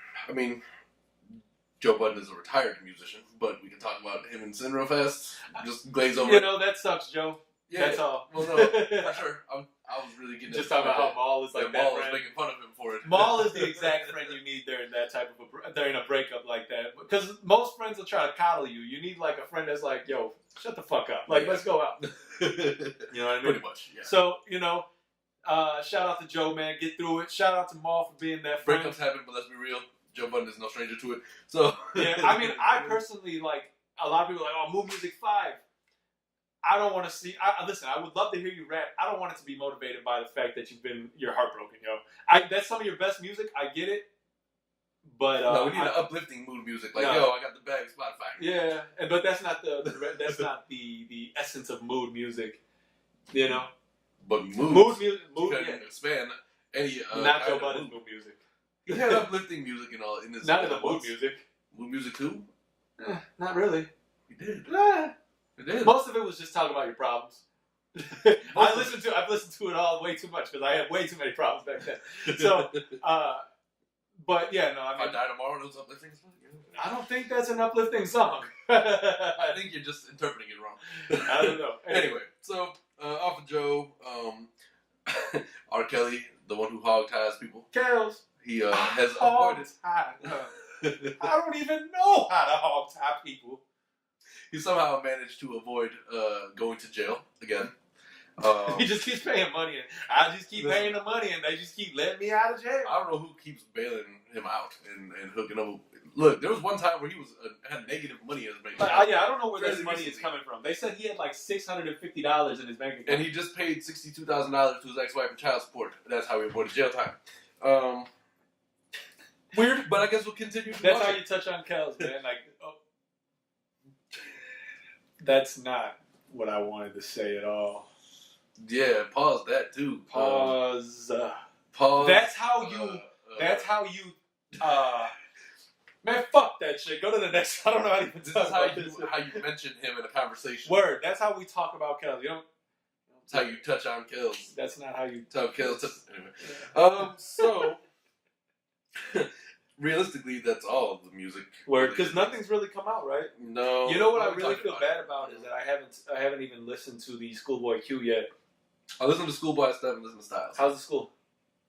Joe Budden is a retired musician, but we can talk about him and Sin real fast. Just glaze over. You know, that sucks, Joe. Yeah, that's all. Well, no, for sure. I was really getting just talking about how Maul is like that. Maul is making fun of him for it. Maul is the exact friend you need during that type of during a breakup like that. Because most friends will try to coddle you. You need like a friend that's like, yo, shut the fuck up. Like, let's go out. You know what I mean? Pretty much. Yeah. So shout out to Joe, man. Get through it. Shout out to Maul for being that friend. Breakups happen, but let's be real. Joe Budden is no stranger to it. So yeah, I mean, I personally like a lot of people are like, oh, Mood Music 5. I don't want to see. Listen, I would love to hear you rap. I don't want it to be motivated by the fact that you're heartbroken, yo. That's some of your best music. I get it, but no, we need an uplifting mood music. Like, yo, I got the bag, Spotify. Yeah, but that's not the essence of mood music, you know. But mood music, yeah. Expand any. Not Joe Budden's mood music. He had uplifting music and all in this. Not in the mood music. Mood music too? Not really. He did. Nah. It did. Most of it was just talking about your problems. I've listened to it all way too much because I had way too many problems back then. So, but yeah, no. I mean, If I Die Tomorrow, it was uplifting. I don't think that's an uplifting song. I think you're just interpreting it wrong. I don't know. Anyway, so off of Joe, R. Kelly, the one who hog ties people. Kels. He has avoided. I don't even know how to hog tie people. He somehow managed to avoid going to jail again. He just keeps paying money, and I just keep paying the money, and they just keep letting me out of jail. I don't know who keeps bailing him out and hooking up. Look, there was one time where he had negative money in his bank account. I don't know where this money is coming from. They said he had like $650 in his bank account, and he just paid $62,000 to his ex-wife in child support. That's how he avoided jail time. Weird, but I guess we'll continue. That's how you touch on Kels, man. Like, that's not what I wanted to say at all. Yeah, pause that too. Pause. Pause. That's how you. Man, fuck that shit. Go to the next. I don't know how to even talk about this. How you mention him in a conversation. Word. That's how we talk about Kels. You don't. That's how you touch on Kels. That's not how you. Tell Kels. Anyway. So. Realistically, that's all the music. Word, because nothing's really come out, right? No. You know what I really feel bad about is that I haven't even listened to the Schoolboy Q yet. I listened to Schoolboy stuff and listen to Styles. How's the school?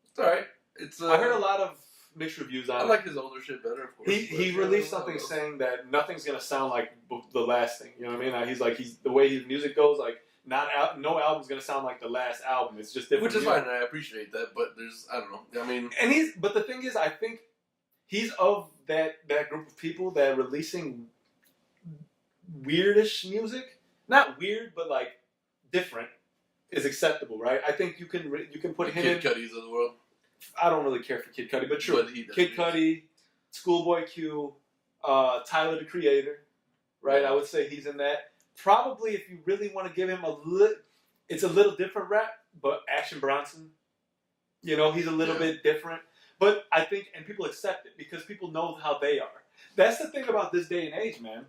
It's alright. It's. I heard a lot of mixed reviews on it. I like his older shit better, of course. He released something saying that nothing's gonna sound like the last thing. You know what I mean? He's the way his music goes, like no album's gonna sound like the last album. It's just different. Which is fine, and I appreciate that. But I don't know. I mean, but the thing is, I think he's of that group of people that are releasing weirdish music. Not weird, but like different is acceptable, right? I think you can put him in. Kid Cudi's of the world. I don't really care for Kid Cudi, but true. Kid Cudi, Schoolboy Q, Tyler the Creator, right? Yeah. I would say he's in that. Probably if you really want to give him it's a little different rap, but Action Bronson, he's a little bit different. But I think, and people accept it because people know how they are. That's the thing about this day and age, man.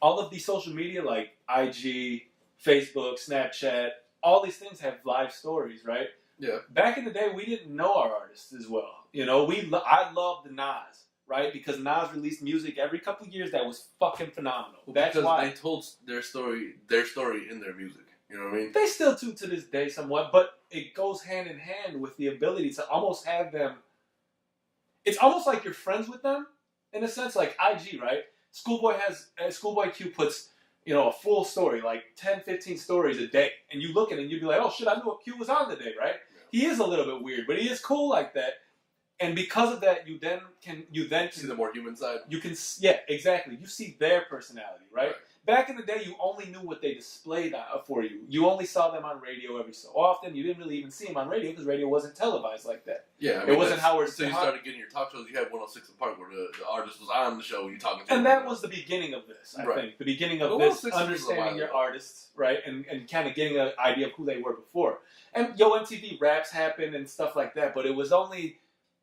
All of these social media like IG, Facebook, Snapchat, all these things have live stories, right? Yeah. Back in the day, we didn't know our artists as well. I loved Nas, right? Because Nas released music every couple of years that was fucking phenomenal. That's why they told their story in their music. You know what I mean? They still do to this day somewhat, but it goes hand in hand with the ability to almost have them. It's almost like you're friends with them in a sense, like IG, right? Schoolboy Q puts, a full story, like 10, 15 stories a day, and you look at it and you'd be like, oh shit, I knew what Q was on today, right? Yeah. He is a little bit weird, but he is cool like that. And because of that, you then can see the more human side. You can, yeah, exactly. You see their personality, right? Back in the day, you only knew what they displayed for you. You only saw them on radio every so often. You didn't really even see them on radio because radio wasn't televised like that. Yeah, it wasn't Howard. So you started getting your talk shows. You had 106 in Park where the artist was on the show. You talking to and that was the beginning of this. I think the beginning of this understanding your artists, right, and kind of getting an idea of who they were before. And MTV Raps happened and stuff like that, but it was only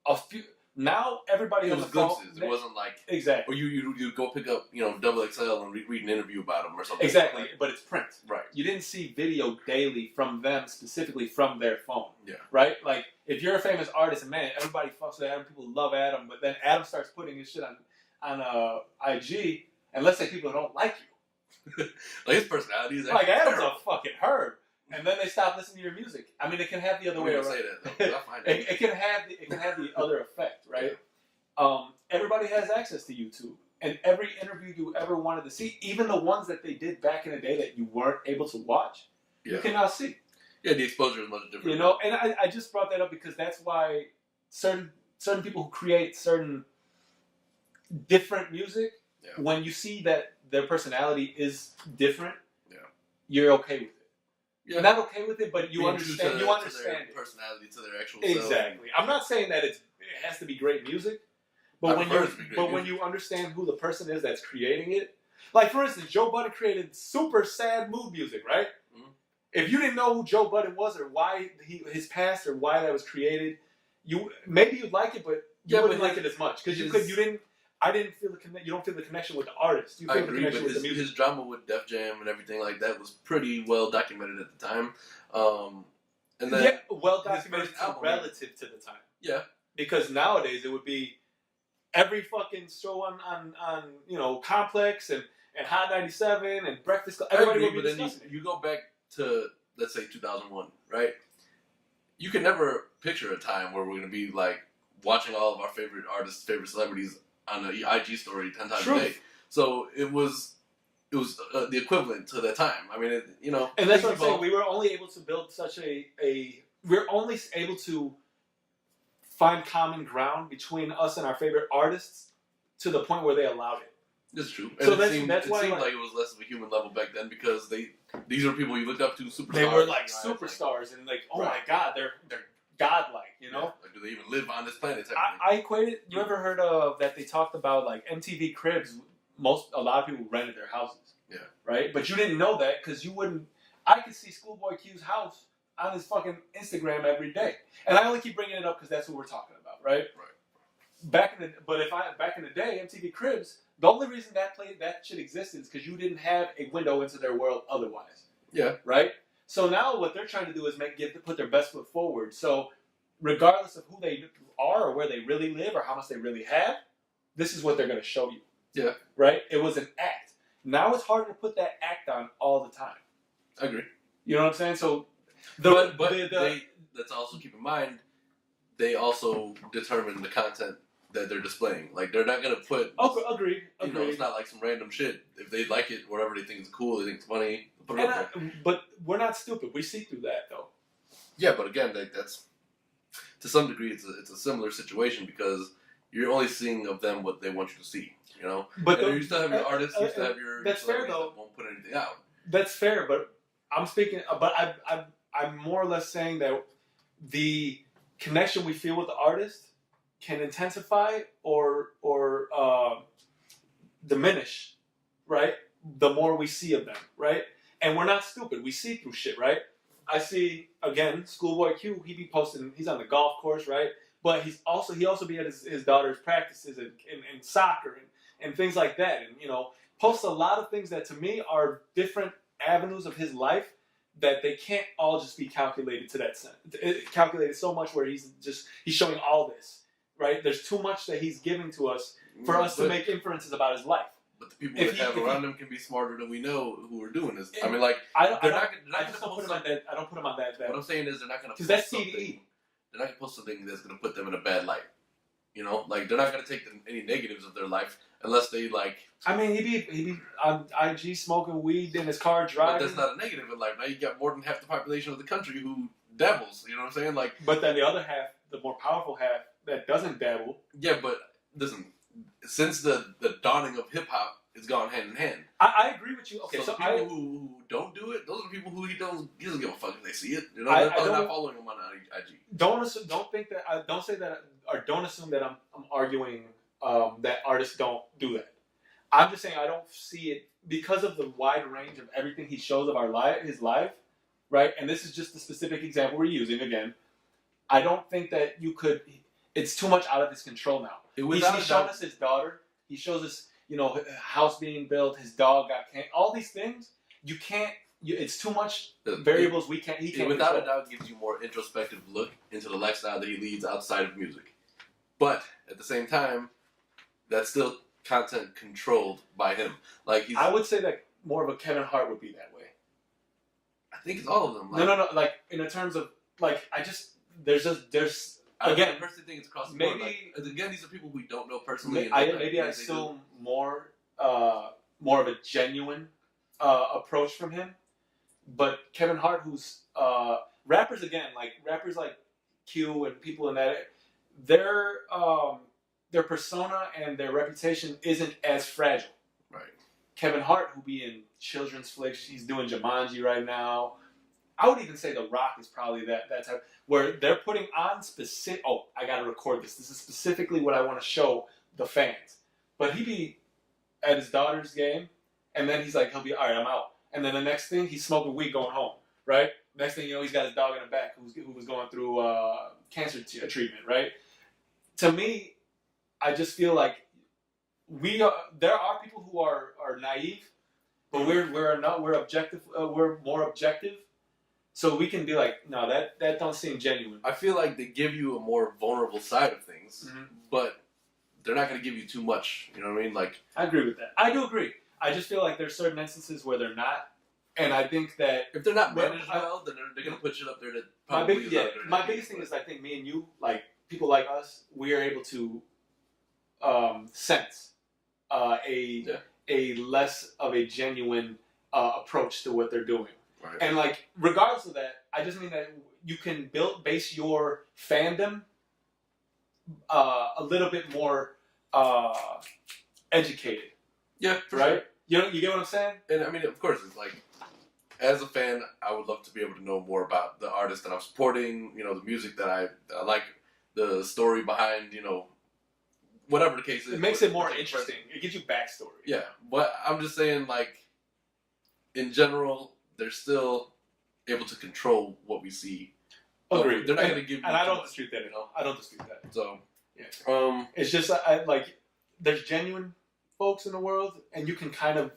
a few. Now everybody has glimpses. It wasn't like exactly. Or you go pick up XXL and read an interview about them or something. Exactly, but it's print. Right. You didn't see video daily from them specifically from their phone. Yeah. Right. Like if you're a famous artist and man, everybody fucks with Adam. People love Adam, but then Adam starts putting his shit IG, and let's say people don't like you. Like his personality is like Adam's a fucking herb, and then they stop listening to your music. I mean, it can have the other way around. Say that, though, I find it can have the other effect, right? Yeah. Everybody has access to YouTube, and every interview you ever wanted to see, even the ones that they did back in the day that you weren't able to watch, you can now see. Yeah, the exposure is much different. You know, and I just brought that up because that's why certain people who create certain different music, when you see that their personality is different, you're okay with it. You're not okay with it, but you understand. You understand their personality, to their actual exactly. self. I'm not saying that it has to be great music, but when you understand who the person is that's creating it, like for instance, Joe Budden created super sad mood music, right? Mm-hmm. If you didn't know who Joe Budden was or why his past or why that was created, maybe you'd like it, but you wouldn't like it as much because you didn't. I didn't feel you don't feel the connection with the artist. You feel the connection with the music. His drama with Def Jam and everything like that was pretty well documented at the time. And then well documented relative to the time. Yeah. Because nowadays it would be every fucking show on Complex and Hot 97 and Breakfast Club. Everybody would be discussing it. You go back to, let's say, 2001, right? You can never picture a time where we're going to be like watching all of our favorite artists, favorite celebrities on an IG story 10 times a day. So it was the equivalent to that time. I mean, and that's what I'm saying. We were only able to build such we're only able to find common ground between us and our favorite artists to the point where they allowed it. That's true. So it seemed like it was less of a human level back then because these are people you looked up to, superstars. They were like superstars and like, oh my God, they're godlike, you know? Like, do they even live on this planet? I equated. You ever heard of that? They talked about like MTV Cribs. A lot of people rented their houses. Yeah. Right. But you didn't know that because you wouldn't. I could see Schoolboy Q's house on his fucking Instagram every day, and I only keep bringing it up because that's what we're talking about, right? Right. Back in the day, MTV Cribs. The only reason that shit existed is because you didn't have a window into their world otherwise. Yeah. Right. So now what they're trying to do is put their best foot forward. So regardless of who they are or where they really live or how much they really have, this is what they're going to show you. Yeah. Right? It was an act. Now it's harder to put that act on all the time. I agree. You know what I'm saying? So, let's also keep in mind, they also determine the content that they're displaying. Like, they're not going to put... Agreed. It's not like some random shit. If they like it, whatever they think is cool, they think it's funny, put it up there. But we're not stupid. We see through that, though. Yeah, but again, that's... To some degree, it's a similar situation because you're only seeing of them what they want you to see, you know? But you still have your artists, you still have your... That's fair, though. That won't put anything out. That's fair, but I'm speaking... But I'm more or less saying that the connection we feel with the artist can intensify or diminish, right? The more we see of them, right? And we're not stupid. We see through shit, right? I see, again, Schoolboy Q, he be posting, he's on the golf course, right? But he also be at his daughter's practices in soccer and things like that. And, posts a lot of things that to me are different avenues of his life that they can't all just be calculated to that sense. Calculated so much where he's showing all this, right? There's too much that he's giving to us for us to make inferences about his life. But the people that have around him can be smarter than we know who are doing this. I mean, like, I don't put him on that. What I'm saying is they're not going to post that's TDE. They're not going to post something that's going to put them in a bad light. Like, they're not going to take any negatives of their life unless they, like... I mean, he be on IG smoking weed in his car driving. But that's not a negative in life. Now you got more than half the population of the country who dabbles. You know what I'm saying? Like, but then the other half, the more powerful half, that doesn't dabble. Yeah, but listen, since the dawning of hip-hop, it's gone hand in hand. I agree with you. Okay, so people who don't do it, those are people who he doesn't give a fuck if they see it. They're probably not following him on IG. Don't assume that I'm arguing that artists don't do that. I'm just saying I don't see it because of the wide range of everything he shows of his life, right? And this is just the specific example we're using again. I don't think that you could. It's too much out of his control now. He's shown us his daughter. He shows us, house being built. His dog got cancer. All these things you can't. It's too much variables. He can't. Without a doubt, gives you more introspective look into the lifestyle that he leads outside of music. But at the same time, that still content controlled by him. Like I would say that more of a Kevin Hart would be that way. I think it's all of them. Like, no. Like in terms of like, there's. Again, I personally think it's across the board. Like, again, these are people we don't know personally. I assume more of a genuine approach from him. But Kevin Hart, who's rappers like Q and people in that, their persona and their reputation isn't as fragile. Right. Kevin Hart, who be in children's flicks, he's doing Jumanji right now. I would even say The Rock is probably that type, where they're putting on specific. Oh, I got to record this. This is specifically what I want to show the fans. But he be at his daughter's game, and then he'll be, all right, I'm out. And then the next thing, he's smoking weed going home, right? Next thing you know, he's got his dog in the back who was going through cancer treatment, right? To me, I just feel like there are people who are naive, but we're objective. We're more objective. So we can be like, no, that don't seem genuine. I feel like they give you a more vulnerable side of things, but they're not going to give you too much. You know what I mean? Like, I agree with that. I do agree. I just feel like there's certain instances where they're not, and I think that if they're not managed well, then they're going to put shit up there that probably my biggest thing is I think me and you, like people like us, we are able to sense a less of a genuine approach to what they're doing. Right. And like, regardless of that, I just mean that you can base your fandom a little bit more educated. Yeah, for right. Sure. You get what I'm saying? And I mean, of course, it's like, as a fan, I would love to be able to know more about the artist that I'm supporting. You know, the music that I like, the story behind. You know, whatever the case is. It makes it more interesting. It gives you backstory. Yeah, but I'm just saying, like, in general, they're still able to control what we see. Agreed. They're not going to give you and I don't dispute that at all. I don't dispute that. So, yeah. It's just, there's genuine folks in the world, and you can kind of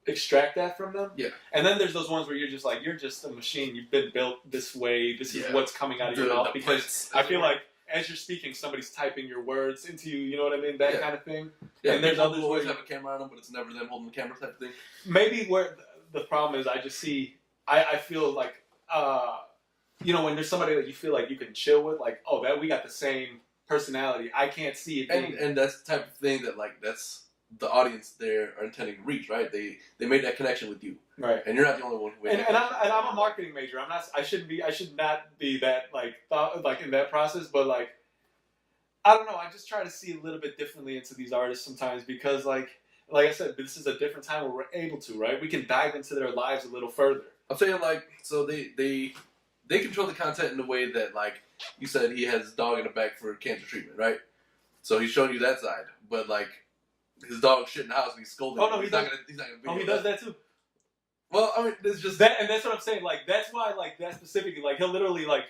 extract that from them. Yeah. And then there's those ones where you're just like, you're just a machine. You've been built this way. This is what's coming out of your mouth. Because I feel like as you're speaking, somebody's typing your words into you. You know what I mean? That kind of thing. Yeah. And there's others who always have a camera on them, but it's never them holding the camera type of thing. Maybe where the problem is, I feel like, when there's somebody that you feel like you can chill with, like, oh, we got the same personality. I can't see it. And that's the type of thing that, like, that's the audience there are intending to reach, right? They made that connection with you, right? And you're not the only one who. And I'm a marketing major. I'm not. I should not be that in that process. But like, I don't know. I just try to see a little bit differently into these artists sometimes because like I said, this is a different time where we're able to, right? We can dive into their lives a little further. I'm saying like, so they control the content in a way that, like you said, he has his dog in the back for cancer treatment, right? So he's showing you that side, but like. His dog shit in the house and he's scolding. Oh no, he's not gonna. He does that too. Well, I mean, it's just that, and that's what I'm saying. Like, that's why, like, that specifically, like, he'll literally, like,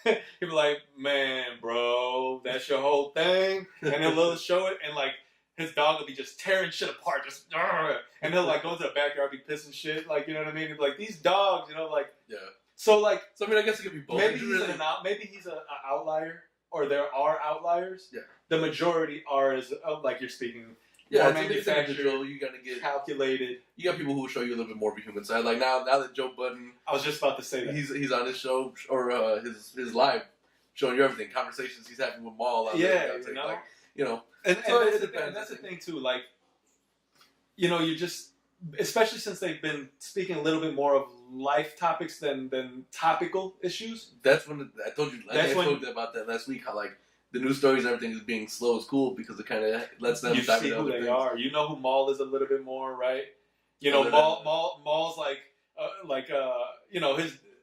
he'll be like, "Man, bro, that's your whole thing," and he'll literally show it, and like, his dog will be just tearing shit apart, just, and he'll like go into the backyard, be pissing shit, like, you know what I mean? He'll be like, these dogs, like, yeah. So like, I mean, I guess it could be both. Maybe he's an outlier, or there are outliers. Yeah. The majority are, like you're speaking. Yeah, manufactured. You gotta get calculated. You got people who will show you a little bit more of a human side. Like now that Joe Budden, I was just about to say that he's on his show or his live, showing you everything, conversations he's having with Maul. And that's the thing too. Like, you just, especially since they've been speaking a little bit more of life topics than topical issues. That's when I told you. I told you about that last week. How like. The news stories and everything is being slow is cool because it kind of lets them dive into other things. You see who they are. You know who Maul is a little bit more, right? Maul's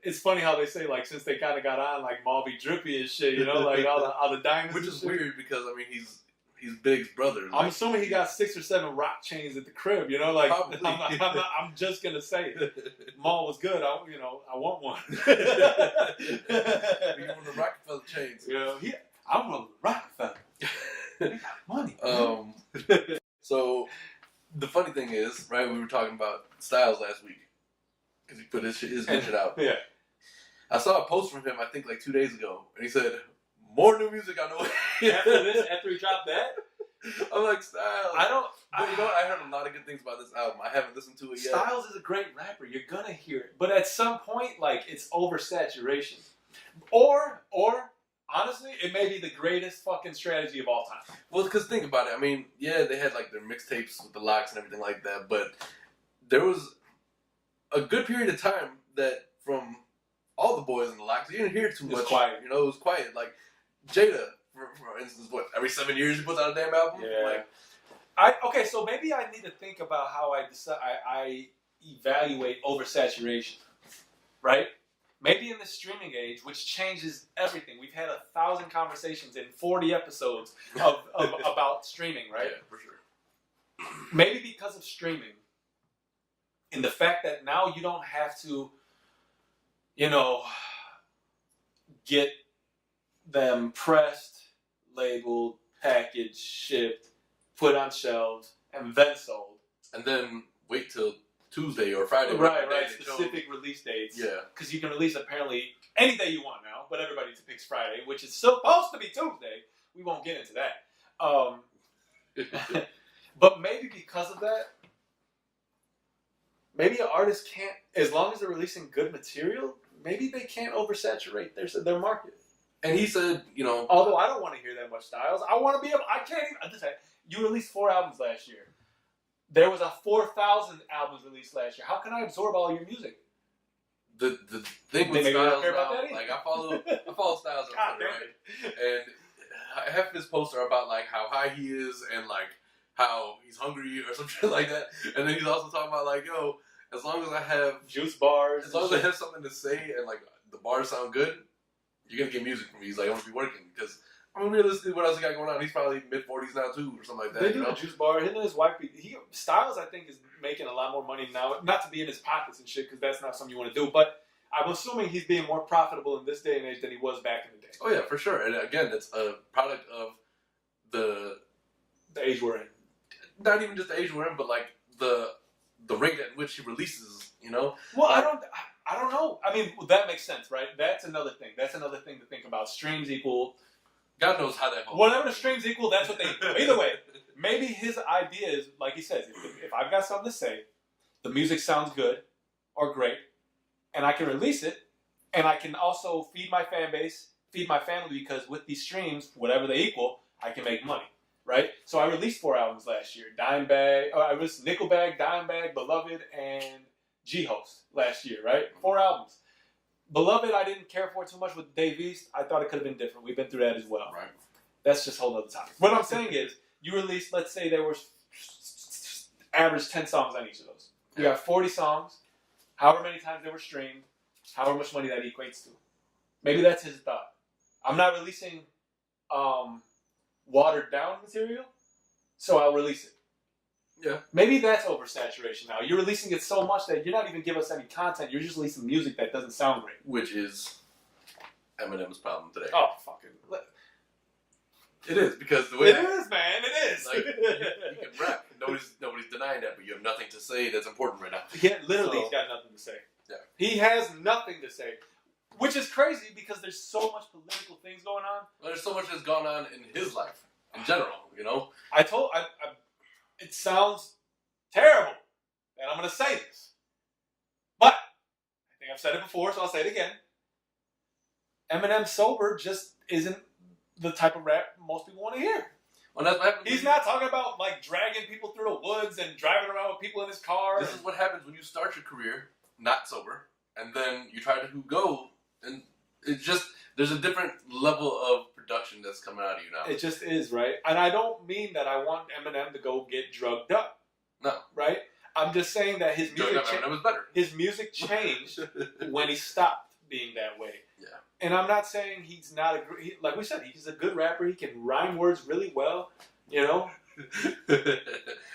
it's funny how they say, like, since they kind of got on, like, Maul be drippy and shit, like, all the diamonds. Which is weird because, I mean, he's Big's brother. I'm assuming he got 6 or 7 rock chains at the crib, like, I'm just going to say it. Maul was good. I want one. You want the Rockefeller chains. I'm a Rockefeller. They got money. So, the funny thing is, right, we were talking about Styles last week. Because he put his new shit out. Yeah. I saw a post from him, I think, like 2 days ago. And he said, more new music on the way. After he dropped that? I'm like, Styles. But you know what? I heard a lot of good things about this album. I haven't listened to it yet. Styles is a great rapper. You're gonna hear it, but at some point, like, it's oversaturation. Or honestly, it may be the greatest fucking strategy of all time. Well, because think about it. I mean, yeah, they had like their mixtapes with the locks and everything like that, but there was a good period of time that from all the boys in the locks, you didn't hear too much. It was quiet. You know, it was quiet. Like Jada, for instance, every 7 years he puts out a damn album? Yeah. Okay, so maybe I need to think about how I evaluate oversaturation, right? Maybe in the streaming age, which changes everything. We've had 1,000 conversations in 40 episodes about streaming, right? Yeah, for sure. Maybe because of streaming, and the fact that now you don't have to, get them pressed, labeled, packaged, shipped, put on shelves, and then sold. And then wait till Tuesday or Friday. Right. Specific release dates. Yeah. Because you can release apparently any day you want now, but everybody picks Friday, which is supposed to be Tuesday. We won't get into that. But maybe because of that, maybe an artist can't, as long as they're releasing good material, maybe they can't oversaturate their market. And he said, although I don't want to hear that much Styles, I can't even, you released 4 albums last year. There was 4,000 albums released last year. How can I absorb all your music? The thing with Styles now, like I follow Styles on Twitter, right? And half his posts are about like how high he is and like how he's hungry or some shit like that. And then he's also talking about like, yo, as long as I have juice bars, as long as I have something to say and like the bars sound good, you're gonna get music from me. He's like, I want to be working because. I mean, realistically, what else he got going on? He's probably mid-40s now, too, or something like that. They do a juice bar. Him and his wife, Styles, I think, is making a lot more money now. Not to be in his pockets and shit, because that's not something you want to do. But I'm assuming he's being more profitable in this day and age than he was back in the day. Oh, yeah, for sure. And again, that's a product of the age we're in. Not even just the age we're in, but, like, the rate at which he releases, Well, I don't know. I mean, that makes sense, right? That's another thing. That's another thing to think about. Streams equal... God knows how that goes. Whatever the streams equal, that's what they equal. Either way, maybe his idea is, like he says, if I've got something to say, the music sounds good or great, and I can release it, and I can also feed my fan base, feed my family, because with these streams, whatever they equal, I can make money, right? So I released 4 albums last year. I released Nickelback, Dimebag, Beloved, and G-Host last year, right? 4 albums. Beloved, I didn't care for it too much with Dave East. I thought it could have been different. We've been through that as well. Right. That's just a whole other topic. What I'm saying is, you released, let's say there were average 10 songs on each of those. You got 40 songs, however many times they were streamed, however much money that equates to. Maybe that's his thought. I'm not releasing watered down material, so I'll release it. Yeah. Maybe that's oversaturation now. You're releasing it so much that you're not even giving us any content. You're just releasing music that doesn't sound great. Which is Eminem's problem today. Oh, fucking. It is, because the way... It is, man. It is. Like, you can rap. Nobody's denying that, but you have nothing to say that's important right now. Yeah, literally, he's got nothing to say. Yeah. He has nothing to say. Which is crazy, because there's so much political things going on. Well, there's so much that's gone on in his life, in general, It sounds terrible, and I'm going to say this. But, I think I've said it before, so I'll say it again. Eminem sober just isn't the type of rap most people want to hear. Well, that's what happens. He's not talking about, like, dragging people through the woods and driving around with people in his car. This is what happens when you start your career not sober, and then you try to go, and it just, there's a different level of production that's coming out of you now. It just is, right? And I don't mean that I want Eminem to go get drugged up. No. Right? I'm just saying that his music changed when he stopped being that way. Yeah. And I'm not saying he's not like we said, he's a good rapper. He can rhyme words really well,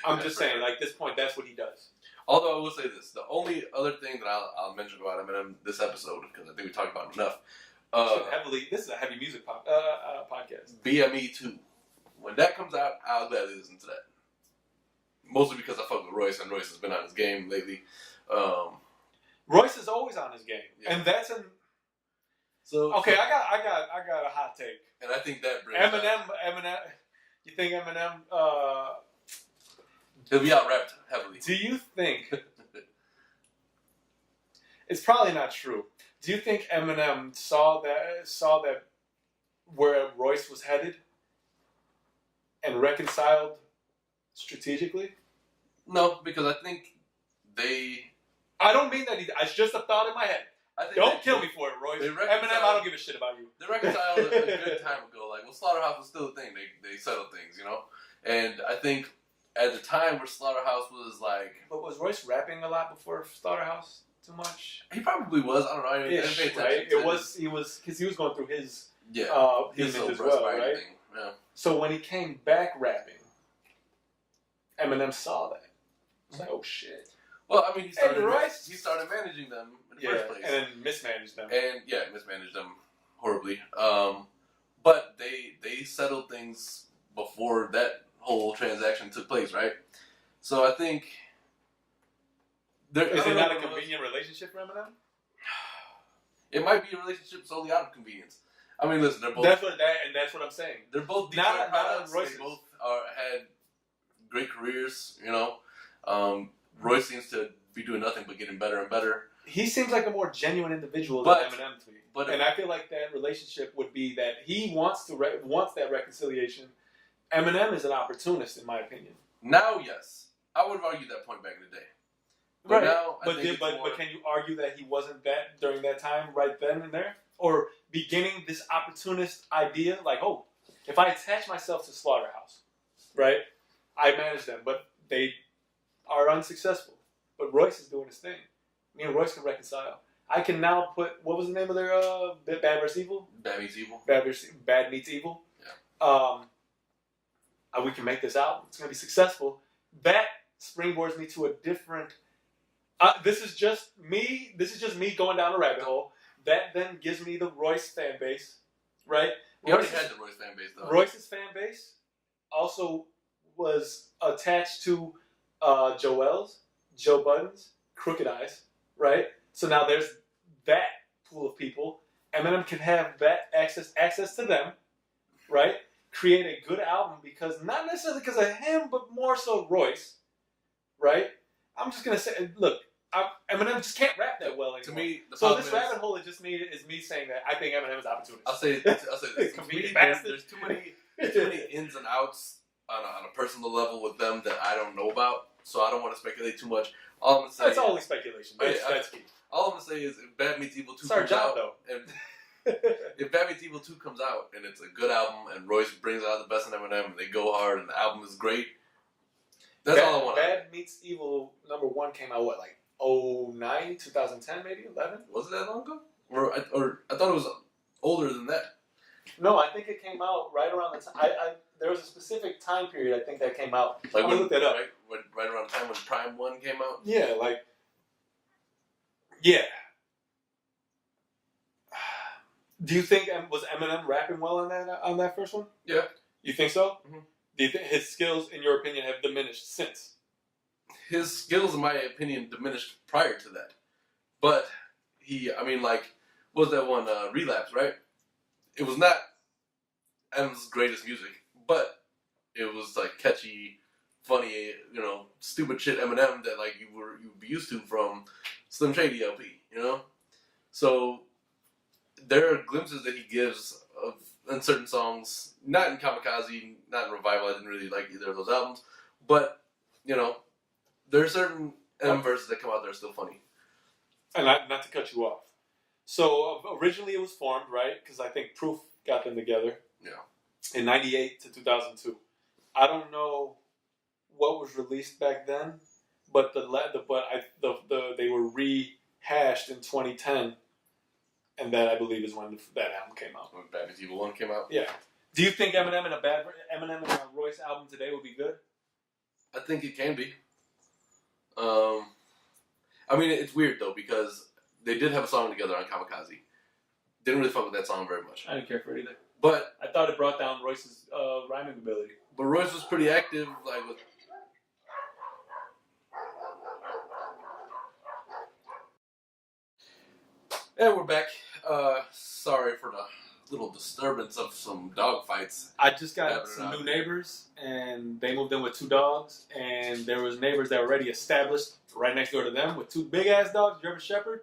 I'm just saying, like, this point, that's what he does. Although I will say this, the only other thing that I'll mention about Eminem this episode, because I think we talked about it enough. This is a heavy music podcast. BME 2. When that comes out, I'll gladly listen to that. Mostly because I fuck with Royce, and Royce has been on his game lately. Royce is always on his game, and that's an. So okay, I got a hot take. And I think that brings Eminem. You think Eminem? He'll be out-rapped heavily. Do you think? It's probably not true. Do you think Eminem saw that where Royce was headed and reconciled strategically? No, because I think they... I don't mean that either. It's just a thought in my head. Don't kill me for it, Royce. Eminem, I don't give a shit about you. They reconciled a good time ago. Like, when Slaughterhouse was still a thing, they settled things, you know? And I think at the time where Slaughterhouse was like... But was Royce rapping a lot before Slaughterhouse? Too much? He probably was. I don't know. I didn't pay attention. Right? He was because he was going through his his demons as well, right? Yeah. So when he came back rapping, Eminem saw that. He was like, oh shit. Well, I mean, he started managing them in the first place. And then mismanaged them. And mismanaged them horribly. But they settled things before that whole transaction took place, right? So I think... Is it not a convenient relationship for Eminem? It might be a relationship solely out of convenience. I mean, listen, they're both... That's what I'm saying. They're both Detroit products. They both had great careers, you know. Royce seems to be doing nothing but getting better and better. He seems like a more genuine individual than Eminem to me. And I feel like that relationship would be that he wants that reconciliation. Eminem is an opportunist, in my opinion. Now, yes. I would have argued that point back in the day. But now, but can you argue that he wasn't that during that time, right then and there? Or beginning this opportunist idea, like, oh, if I attach myself to Slaughterhouse, right, I manage them, but they are unsuccessful. But Royce is doing his thing. Me and Royce can reconcile. I can now put, what was the name of their Bad vs. Evil? Bad Meets Evil. Bad Meets Evil. Yeah. We can make this album. It's going to be successful. That springboards me to a different... This is just me going down a rabbit hole. That then gives me the Royce fan base, right? He already had the Royce fan base, though. Royce's fan base also was attached to Joel's, Joe Budden's, Crooked Eyes, right? So now there's that pool of people. Eminem can have that access to them, right? Create a good album because, not necessarily because of him, but more so Royce, right? I'm just going to say, look, Eminem just can't rap that well anymore. To me, this rabbit hole is just me saying that I think Eminem is opportunist. I'll say this. Convenient there's too many ins and outs on a personal level with them that I don't know about, so I don't want to speculate too much. All I'm gonna say that's only speculation. That's key. All I'm gonna say is if Bad Meets Evil 2 comes out, and if Bad Meets Evil 2 comes out and it's a good album and Royce brings out the best in Eminem and they go hard and the album is great, that's all I want. Bad Meets Evil #1 came out what, like 2009, 2010, maybe 11? Was it that long ago? Or I thought it was older than that. No, I think it came out right around the time. There was a specific time period I think that came out. Like when, look that up. Right around the time when Prime 1 came out? Yeah, yeah. Do you think was Eminem rapping well on that first one? Yeah. You think so? Mm-hmm. Do you think his skills, in your opinion, have diminished since? His skills, in my opinion, diminished prior to that. But what was that one, Relapse, right? It was not Eminem's greatest music, but it was like catchy, funny, stupid shit Eminem that you'd be used to from Slim Shady LP, So there are glimpses that he gives in certain songs, not in Kamikaze, not in Revival. I didn't really like either of those albums, but there are certain Eminem verses that come out that are still funny. And not to cut you off. So originally it was formed, right? Because I think Proof got them together. Yeah. In 98 to 2002. I don't know what was released back then, but they were rehashed in 2010, and that I believe is when that album came out. When Bad Meets Evil 1 came out. Yeah. Do you think Eminem and a Royce album today would be good? I think it can be. It's weird though because they did have a song together on Kamikaze. Didn't really fuck with that song very much. I didn't care for it either. But I thought it brought down Royce's rhyming ability. But Royce was pretty active, with. And we're back. Sorry for the little disturbance of some dog fights. I just got some new neighbors, and they moved in with 2 dogs, and there was neighbors that were already established right next door to them with 2 big-ass dogs, German Shepherd,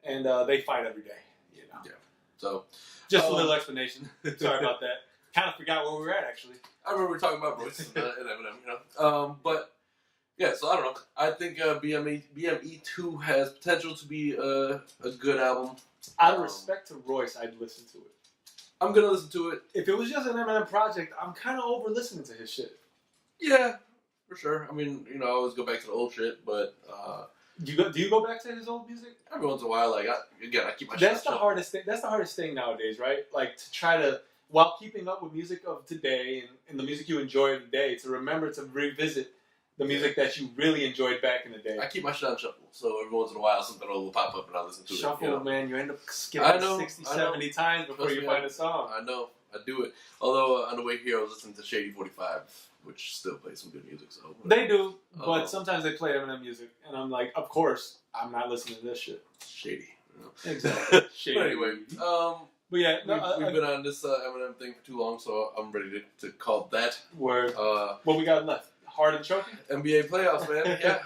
and they fight every day, you know. Yeah. So, just a little explanation. Sorry about that. Kind of forgot where we were at, actually. I remember we were talking about Royce and Eminem, you know. But, yeah, so I don't know. I think BME 2 has potential to be a good album. Out of respect to Royce, I'd listen to it. I'm going to listen to it. If it was just an Eminem project, I'm kind of over listening to his shit. Yeah, for sure. I mean, you know, I always go back to the old shit, but... Do you go back to his old music? Every once in a while, like, I keep my That's the hardest thing. That's the hardest thing nowadays, right? Like, to try to, while keeping up with music of today and the music you enjoy today, to remember to revisit the music that you really enjoyed back in the day. I keep my shit on shuffle, so every once in a while something will pop up and I listen to it. Shuffle, you know? Man, you end up skipping 60, 70 times before you find a song. I know, I do it. Although on the way here I was listening to Shady 45, which still plays some good music. So they do, but sometimes they play Eminem music, and I'm like, of course, I'm not listening to this shit. Shady. You know? Exactly. Shady. But anyway, but yeah, we've been on this Eminem thing for too long, so I'm ready to call that. Word. What we got left? Harden choking? NBA playoffs, man. Yeah,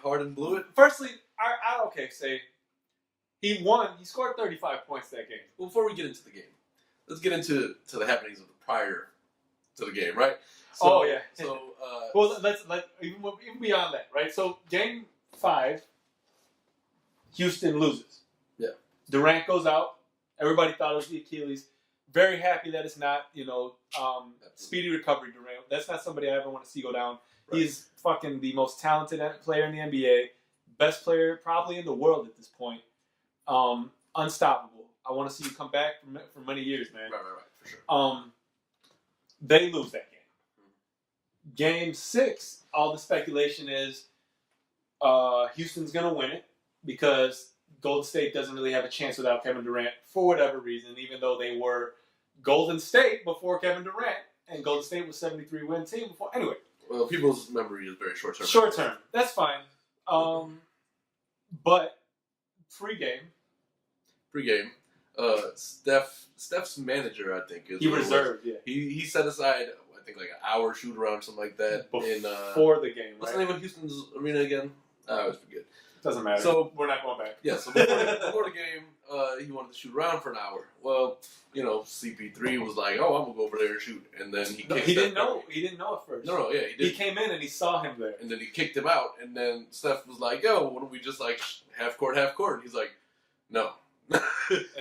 Harden blew it. Firstly, say he won. He scored 35 points that game. Well, before we get into the game, let's get into the happenings of the prior to the game, right? So, yeah. So well, let's even beyond that, right? So Game 5, Houston loses. Yeah. Durant goes out. Everybody thought it was the Achilles. Very happy that it's not, speedy recovery Durant. That's not somebody I ever want to see go down. Right. He's fucking the most talented player in the NBA. Best player probably in the world at this point. Unstoppable. I want to see you come back for many years, man. Right, for sure. They lose that game. Game 6, all the speculation is Houston's going to win it because Golden State doesn't really have a chance without Kevin Durant for whatever reason, even though they were Golden State before Kevin Durant, and Golden State was 73-win team before. Anyway. Well, people's memory is very short-term. Short-term. That's fine. But pre-game, Steph's manager, I think, is he reserved. Yeah, he set aside, I think, like an hour shoot around, something like that. Before the game. What's the name of Houston's arena again? I always forget. Doesn't matter. So we're not going back. Yeah. So before the game, he wanted to shoot around for an hour. Well, CP3 was like, "Oh, I'm gonna go over there and shoot," and then he didn't know. He didn't know at first. No, yeah, he did. He came in and he saw him there, and then he kicked him out. And then Steph was like, "Yo, why don't we just like half court?" And he's like, "No." And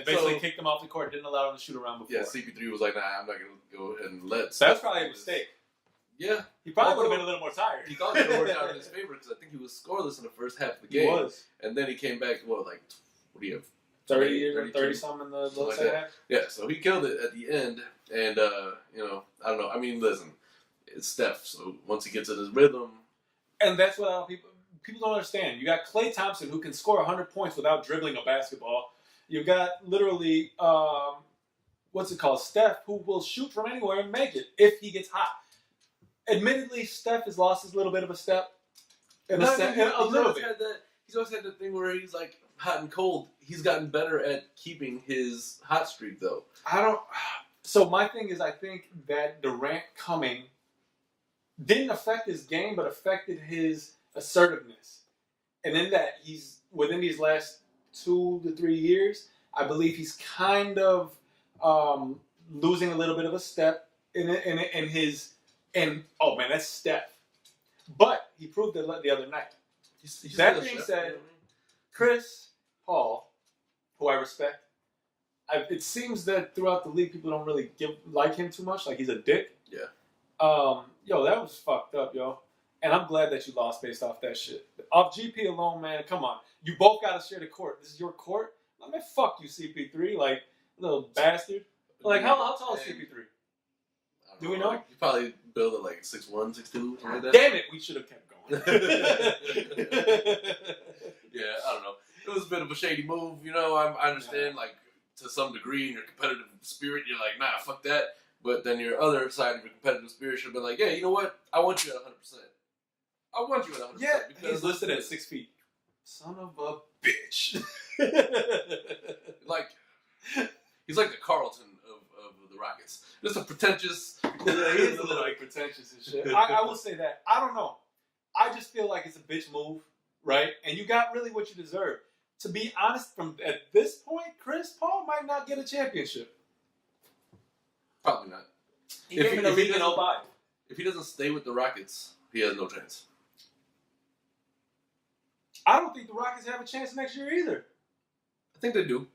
basically kicked him off the court. Didn't allow him to shoot around before. Yeah, CP3 was like, "Nah, I'm not gonna go ahead and let." That's probably a mistake. Yeah. He probably would have been a little more tired. He thought it would work out in his favor because I think he was scoreless in the first half of the game. He was. And then he came back, what do you have? 30-something in the second half? Yeah, so he killed it at the end. And, I don't know. I mean, listen, it's Steph. So once he gets in his rhythm. And that's what people don't understand. You got Klay Thompson who can score 100 points without dribbling a basketball. You've got literally, Steph, who will shoot from anywhere and make it if he gets hot. Admittedly, Steph has lost his little bit of a step. A little bit. He's always had that thing where he's like hot and cold. He's gotten better at keeping his hot streak, though. So my thing is, I think that Durant coming didn't affect his game, but affected his assertiveness. And in that, he's within these last 2 to 3 years, I believe he's kind of losing a little bit of a step in his. And, oh man, that's Steph. But he proved it the other night. That being said, Chris Paul, who I respect, it seems that throughout the league, people don't really like him too much. Like, he's a dick. Yeah. That was fucked up, yo. And I'm glad that you lost based off that shit. Off GP alone, man, come on. You both got to share the court. This is your court? I mean, fuck you, CP3. Like, little bastard. Like, how tall is CP3? Do we know? Like, you probably build it like 6'1", 6'2", something like that. Damn it, we should have kept going. Yeah, I don't know. It was a bit of a shady move, I understand, like, to some degree in your competitive spirit, you're like, nah, fuck that. But then your other side of your competitive spirit should have been like, yeah, you know what? I want you at 100%. I want you at 100%. Yeah, because he's listed at 6 feet. Son of a bitch. Like, he's like the Carlton of Rockets. Just a pretentious. Yeah, he is a little pretentious and shit. I will say that. I don't know. I just feel like it's a bitch move, right? And you got really what you deserve. To be honest, at this point, Chris Paul might not get a championship. Probably not. He came in the league in 05. If he doesn't stay with the Rockets, he has no chance. I don't think the Rockets have a chance next year either. I think they do.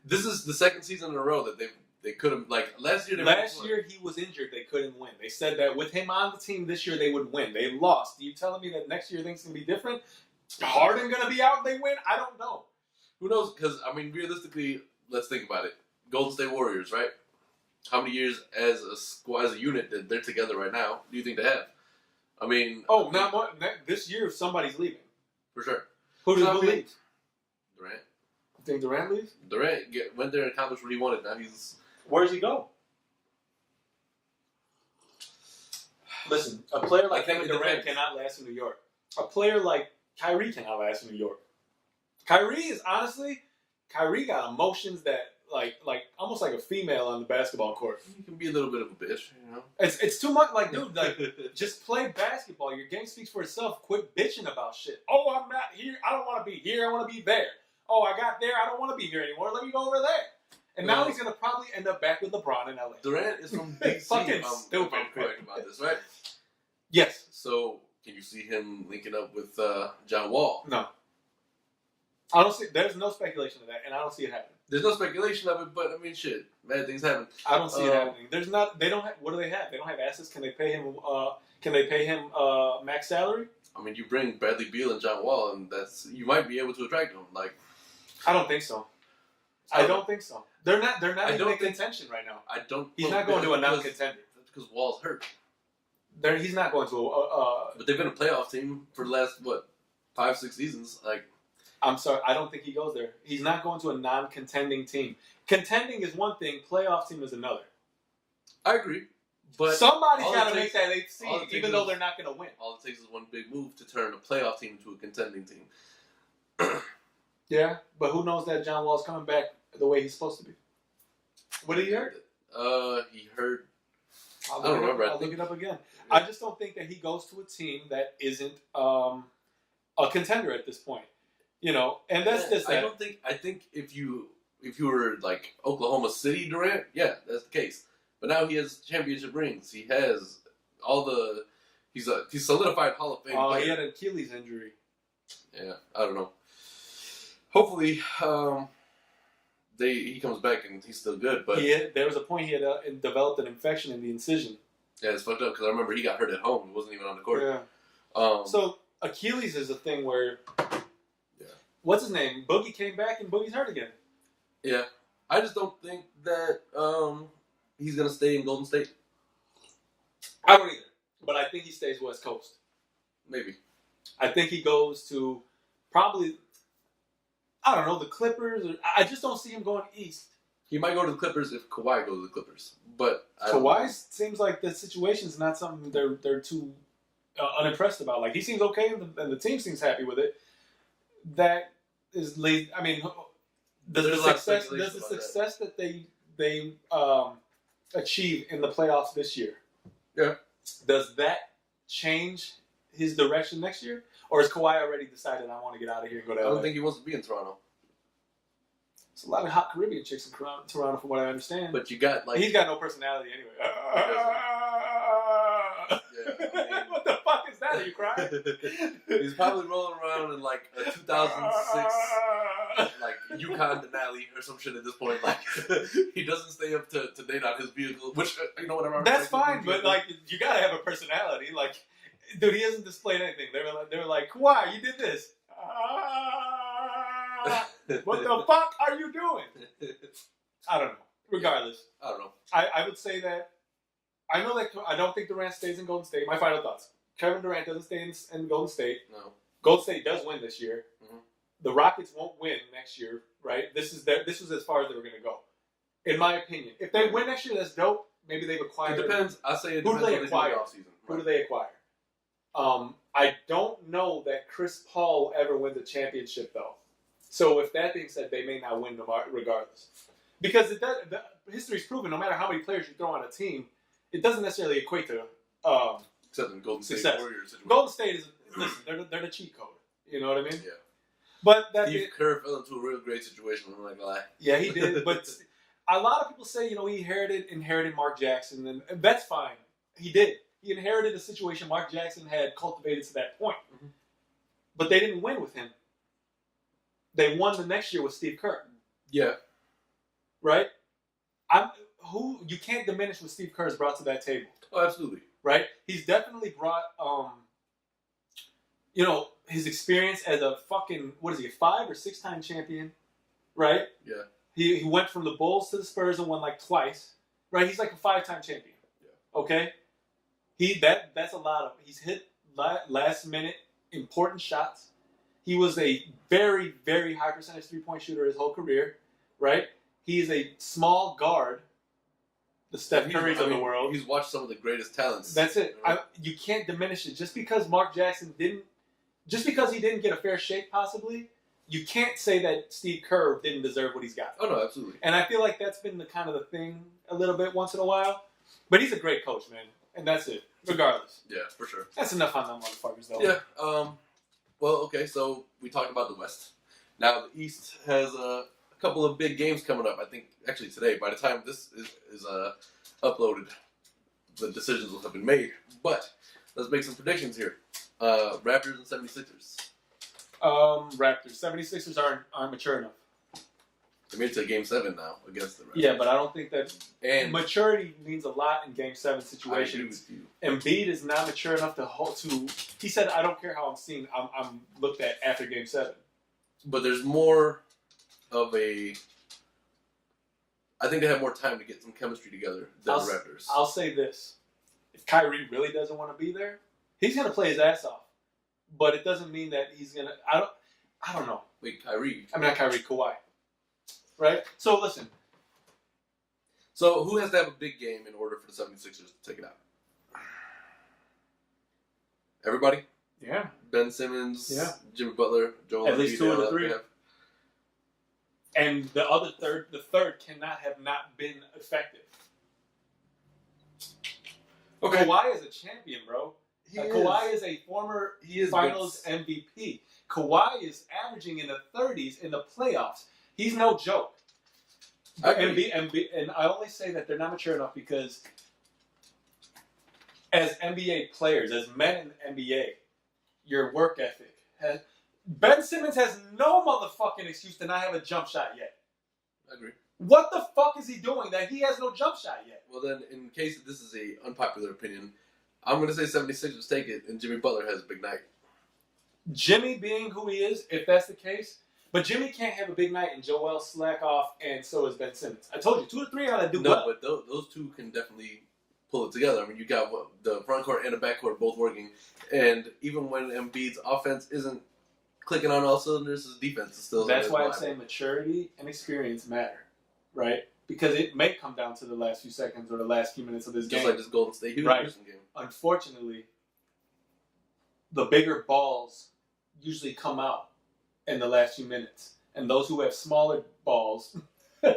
This is the second season in a row that they couldn't, like, last year. Last year he was injured. They couldn't win. They said that with him on the team this year they would win. They lost. Are you telling me that next year things can be different? Harden gonna be out and they win? I don't know. Who knows? Because I mean, realistically, let's think about it. Golden State Warriors, right? How many years as a squad, as a unit that they're together right now? Do you think they have? I mean, not more, this year. Somebody's leaving for sure. Who leaves? Durant. You think Durant leaves? Durant went there and accomplished what he wanted. Now he's. Where does he go? Listen, a player like Kevin Durant cannot last in New York. A player like Kyrie cannot last in New York. Kyrie got emotions that like almost like a female on the basketball court. He can be a little bit of a bitch, you know. It's too much. Like, dude, like just play basketball. Your game speaks for itself. Quit bitching about shit. Oh, I'm not here. I don't want to be here. I want to be there. Oh, I got there. I don't want to be here anymore. Let me go over there. And now he's gonna probably end up back with LeBron in LA. Durant is from Big C. Fucking stupid. I'm correct about this, right? Yes. So can you see him linking up with John Wall? No. I don't see. There's no speculation of that, and I don't see it happening. There's no speculation of it, but I mean, shit, bad things happen. I don't see it happening. There's not. They don't have. What do they have? They don't have assets. Can they pay him? Max salary? I mean, you bring Bradley Beal and John Wall, and you might be able to attract them. Like, I don't think so. I don't think so. They're not even in contention right now. I don't. He's not going to a non-contender. That's because Wall's hurt. He's not going to But they've been a playoff team for the last 5-6 seasons. Like, I'm sorry, I don't think he goes there. He's not going to a non-contending team. Contending is one thing. Playoff team is another. I agree. But somebody's got to make that 8th seed, even though they're not going to win. All it takes is one big move to turn a playoff team into a contending team. Yeah, but who knows that John Wall's coming back the way he's supposed to be? What did he hurt? He hurt. I don't remember. I'll look it up again. Yeah. I just don't think that he goes to a team that isn't a contender at this point. You know, and that's just. I think if you were like Oklahoma City Durant, yeah, that's the case. But now he has championship rings. He has all the. He's solidified Hall of Fame. Oh, he had an Achilles injury. Yeah, I don't know. Hopefully, he comes back and he's still good. But there was a point he had developed an infection in the incision. Yeah, it's fucked up because I remember he got hurt at home. He wasn't even on the court. Yeah. So Achilles is a thing where. Yeah. What's his name? Boogie came back and Boogie's hurt again. Yeah, I just don't think that he's gonna stay in Golden State. I don't either, but I think he stays West Coast. Maybe. I think he goes to probably. I don't know, the Clippers. I just don't see him going east. He might go to the Clippers if Kawhi goes to the Clippers. But Kawhi seems like the situation's not something they're too unimpressed about. Like, he seems okay and the team seems happy with it. That is late. I mean, does the success that they achieve in the playoffs this year, does that change his direction next year? Or has Kawhi already decided, I want to get out of here and go to LA? I don't think he wants to be in Toronto. There's a lot of hot Caribbean chicks in Toronto, from what I understand. But you got, like... He's got no personality anyway. What the fuck is that? Are you crying? He's probably rolling around in, like, a 2006, like, Yukon Denali or some shit at this point. Like, he doesn't stay up to date on his vehicle, which, you know what I'm That's fine, but, like, you gotta have a personality. Like... Dude, he hasn't displayed anything. They were like, Kawhi, you did this. What the fuck are you doing? I don't know. Regardless. I don't know. I would say that I know that I don't think Durant stays in Golden State. My final thoughts. Kevin Durant doesn't stay in Golden State. No. Golden State does win this year. Mm-hmm. The Rockets won't win next year, right? This was as far as they were going to go. In my opinion. If they win next year, that's dope. Maybe they've acquired. It depends. I say it depends. Who do they acquire? Who do they acquire? I don't know that Chris Paul ever wins a championship, though. So, with that being said, they may not win regardless. Because history's proven no matter how many players you throw on a team, it doesn't necessarily equate to except in Golden State Warriors situation. Golden State is they're the cheat code. You know what I mean? Yeah. But Steve Kerr fell into a real great situation. I'm not gonna lie. Yeah, he did. But a lot of people say, he inherited Mark Jackson, and that's fine. He did. He inherited a situation Mark Jackson had cultivated to that point. Mm-hmm. But they didn't win with him. They won the next year with Steve Kerr. Yeah. Right? You can't diminish what Steve Kerr's brought to that table. Oh, absolutely. Right? He's definitely brought, his experience as a fucking, 5 or 6 time champion, right? Yeah. He went from the Bulls to the Spurs and won like twice, right? He's like a 5-time champion. Yeah. Okay? That's a lot of, he's hit last minute important shots. He was a very, very high percentage 3-point shooter his whole career, right? He is a small guard, the Steph Currys of the world. He's watched some of the greatest talents. That's it. You can't diminish it. Just because he didn't get a fair shake, possibly, you can't say that Steve Kerr didn't deserve what he's got. Oh, no, absolutely. And I feel like that's been the kind of the thing a little bit once in a while. But he's a great coach, man. And that's it, regardless. Yeah, for sure. That's enough on them motherfuckers, though. Yeah. Well, okay, so we talked about the West. Now, the East has a couple of big games coming up. I think, actually, today. By the time this is uploaded, the decisions will have been made. But let's make some predictions here. Raptors and 76ers. Raptors. 76ers aren't mature enough. They made it to Game 7 now against the Raptors. Yeah, but I don't think that... And maturity means a lot in Game 7 situations. Embiid is not mature enough to... He said, I don't care how I'm seen. I'm looked at after Game 7. But there's more of a... I think they have more time to get some chemistry together than the Raptors. I'll say this. If Kyrie really doesn't want to be there, he's going to play his ass off. But it doesn't mean that he's going to... I don't know. Wait, Kyrie? I mean, not Kyrie, Kawhi. Right? So, listen. So, who has to have a big game in order for the 76ers to take it out? Everybody? Yeah. Ben Simmons, Jimmy Butler, Joel Embiid. At least 2 of the 3. And the third cannot have not been effective. Okay. Kawhi is a champion, bro. Kawhi is a former Finals MVP. Kawhi is averaging in the 30s in the playoffs. He's no joke. And I only say that they're not mature enough because as NBA players, as men in the NBA, your work ethic has... Ben Simmons has no motherfucking excuse to not have a jump shot yet. I agree. What the fuck is he doing that he has no jump shot yet? Well, then, in case this is an unpopular opinion, I'm going to say 76ers take it, and Jimmy Butler has a big night. Jimmy being who he is, if that's the case, but Jimmy can't have a big night and Joel slack off, and so is Ben Simmons. I told you, 2 to 3 ought to do well. No, but those two can definitely pull it together. I mean, you got the front court and the back court both working, and even when Embiid's offense isn't clicking on all cylinders, his defense is still... That's why I'm saying maturity and experience matter, right? Because it may come down to the last few seconds or the last few minutes of this game. Just like this Golden State Houston game. Unfortunately, the bigger balls usually come out in the last few minutes. And those who have smaller balls are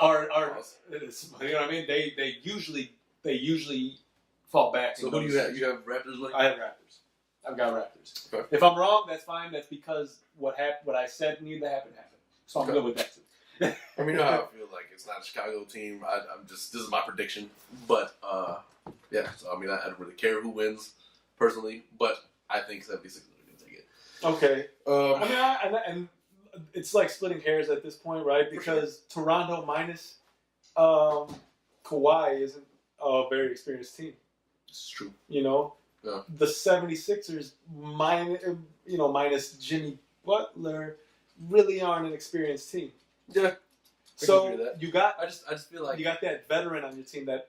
you know what I mean? They usually fall back. So who do you have? You have Raptors winning? I have Raptors. I've got Raptors. Okay. If I'm wrong, that's fine. That's because what I said needed to happen happened. So I'm good with that too. I mean, you know how I feel like it's not a Chicago team. This is my prediction. But, yeah. So, I mean, I don't really care who wins, personally. But I think 76ers are going to take it. Okay. I mean, and it's like splitting hairs at this point, right? Because Toronto minus Kawhi isn't a very experienced team. It's true. You know? Yeah. The 76ers minus Jimmy Butler really aren't an experienced team. Yeah. So you got I just feel like you got that veteran on your team that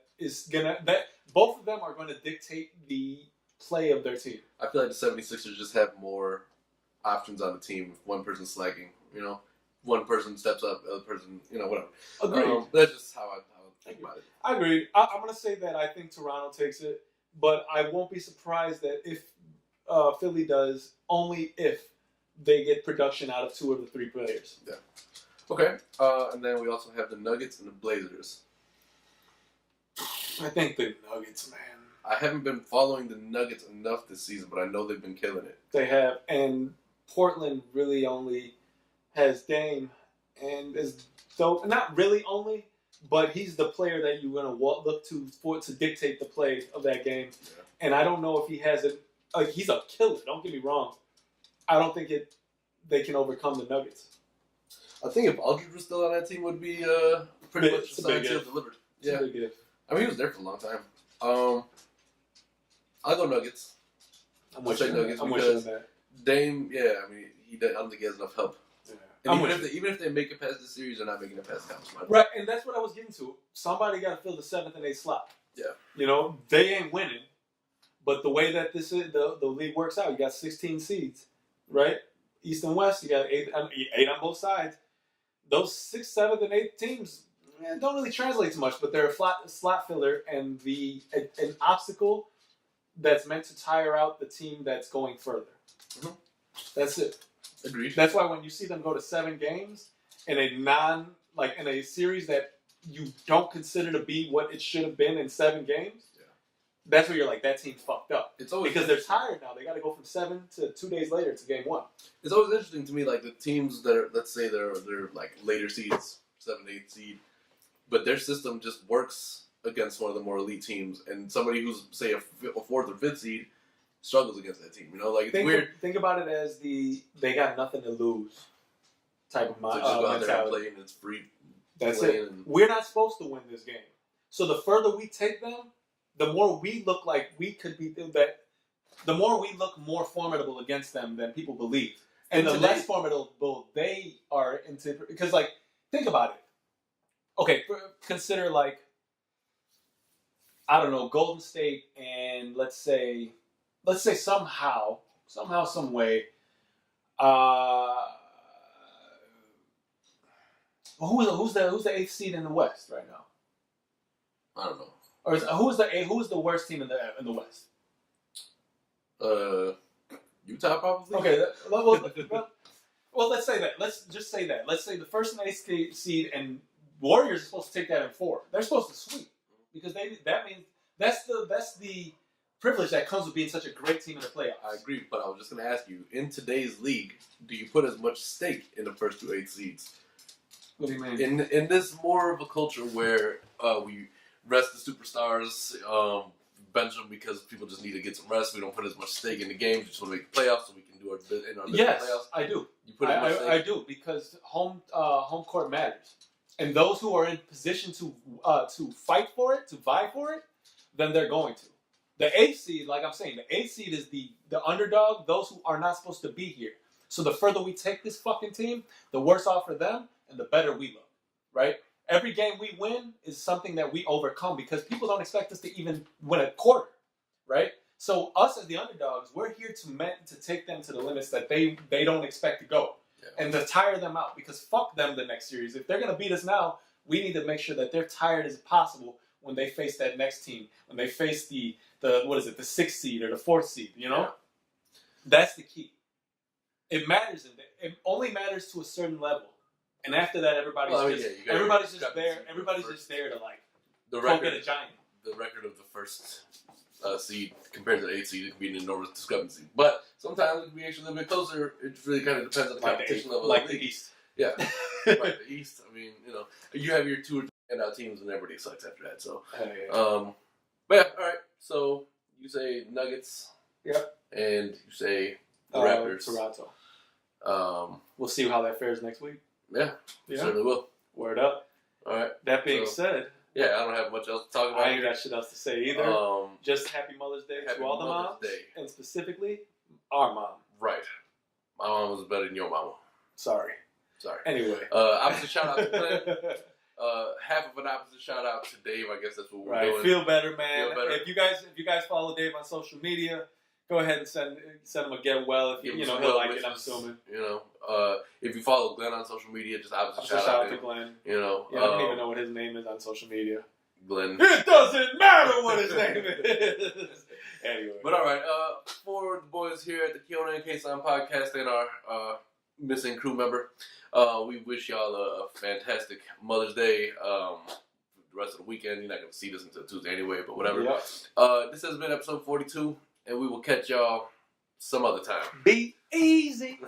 both of them are going to dictate the play of their team. I feel like the 76ers just have more options on the team if one person's slacking, you know. One person steps up, the other person, whatever. Agreed. That's just how I think about it. I agree. I'm going to say that I think Toronto takes it, but I won't be surprised that if Philly does, only if they get production out of 2 of the 3 players. Yeah. Okay, and then we also have the Nuggets and the Blazers. I think the Nuggets, man. I haven't been following the Nuggets enough this season, but I know they've been killing it. They have, and Portland really only has Dame, and is not really only, but he's the player that you're gonna look to dictate the play of that game. Yeah. And I don't know if he has it. Like, he's a killer. Don't get me wrong. I don't think they can overcome the Nuggets. I think if Aldridge was still on that team, would be pretty much the sign seal delivered. Yeah, I mean, he was there for a long time. I'll go Nuggets. I'll say Nuggets because Dame. Yeah, I mean, I don't think he has enough help. Yeah. Even if they make it past the series, they're not making it past the conference. Right, and that's what I was getting to. Somebody got to fill the 7th and 8th slot. Yeah, you know, they ain't winning, but the way that this is, the league works out, you got 16 seeds, right? East and West, you got 8 on both sides. Those 6th, 7th, and 8th teams don't really translate too much, but they're a slot filler and an obstacle that's meant to tire out the team that's going further. Mm-hmm. That's it. Agreed. That's why when you see them go to 7 games in a series that you don't consider to be what it should have been in 7 games, that's where you're like, that team's fucked up. It's always because they're tired now. They got to go from 7 to 2 days later to game 1. It's always interesting to me, like the teams that are, let's say they're like later seeds, 7th, 8th seed, but their system just works against one of the more elite teams, and somebody who's say a 4th or 5th seed struggles against that team. You know, like it's weird. Think about it as they got nothing to lose type of mentality. So just go out there and play, and it's free. That's it. We're not supposed to win this game. So the further we take them, the more we look like we could be that. The more we look more formidable against them than people believe, and the less formidable they are because like think about it. Okay, consider like I don't know, Golden State, and let's say somehow, some way, who's the 8th seed in the West right now? I don't know. Or who's the worst team in the West? Utah probably. Okay, well, let's say that. Let's just say that. Let's say the 1st and 8th seed and Warriors are supposed to take that in 4. They're supposed to sweep because that means that's the privilege that comes with being such a great team in the playoffs. I agree, but I was just going to ask you, in today's league, do you put as much stake in the first 2 8 seeds? What do you mean? In this more of a culture where we rest the superstars, bench them because people just need to get some rest. We don't put as much stake in the games. We just want to make the playoffs so we can do our business yes, playoffs. I do. You put I do because home court matters, and those who are in position to fight for it, to vie for it, then they're going to. The 8th seed, like I'm saying, the 8th seed is the underdog, those who are not supposed to be here. So the further we take this fucking team, the worse off for them and the better we look, right? Every game we win is something that we overcome because people don't expect us to even win a quarter, right? So us as the underdogs, we're here to take them to the limits that they don't expect to go and to tire them out because fuck them the next series. If they're going to beat us now, we need to make sure that they're tired as possible when they face that next team, when they face the 6th seed or the 4th seed, you know? Yeah. That's the key. It matters. It only matters to a certain level. And after that, everybody's just there. Everybody's just there to like poke at a giant. The record of the 1st seed compared to the 8th seed, it can be an enormous discrepancy. But sometimes it can be actually a little bit closer. It really kind of depends on the competition level. Like the East. Yeah, like the East. I mean, you know, you have your 2 standout teams, and everybody sucks after that. So, but yeah, all right. So you say Nuggets. Yep. And you say the Raptors. Toronto. We'll see how that fares next week. Yeah, certainly will. Word up. All right. That being said, yeah, I don't have much else to talk about. I ain't got shit else to say either. Just happy Mother's Day to all the moms, and specifically our mom. Right. My mom was better than your mama. Sorry. Anyway, opposite shout out to Glenn. Half of an opposite shout out to Dave. I guess that's what we're doing. Feel better, man. Feel better. If you guys follow Dave on social media, go ahead and send him a get well. If he'll like it. I'm assuming. You know, if you follow Glenn on social media, just opposite shout out to Glenn. You know, I don't even know what his name is on social media. Glenn. It doesn't matter what his name is. Anyway, but all right. For the boys here at the Kiona and Kasson Podcast and our missing crew member. We wish y'all a fantastic Mother's Day. The rest of the weekend, you're not going to see this until Tuesday anyway, but whatever. Yep. This has been episode 42, and we will catch y'all some other time. Be easy.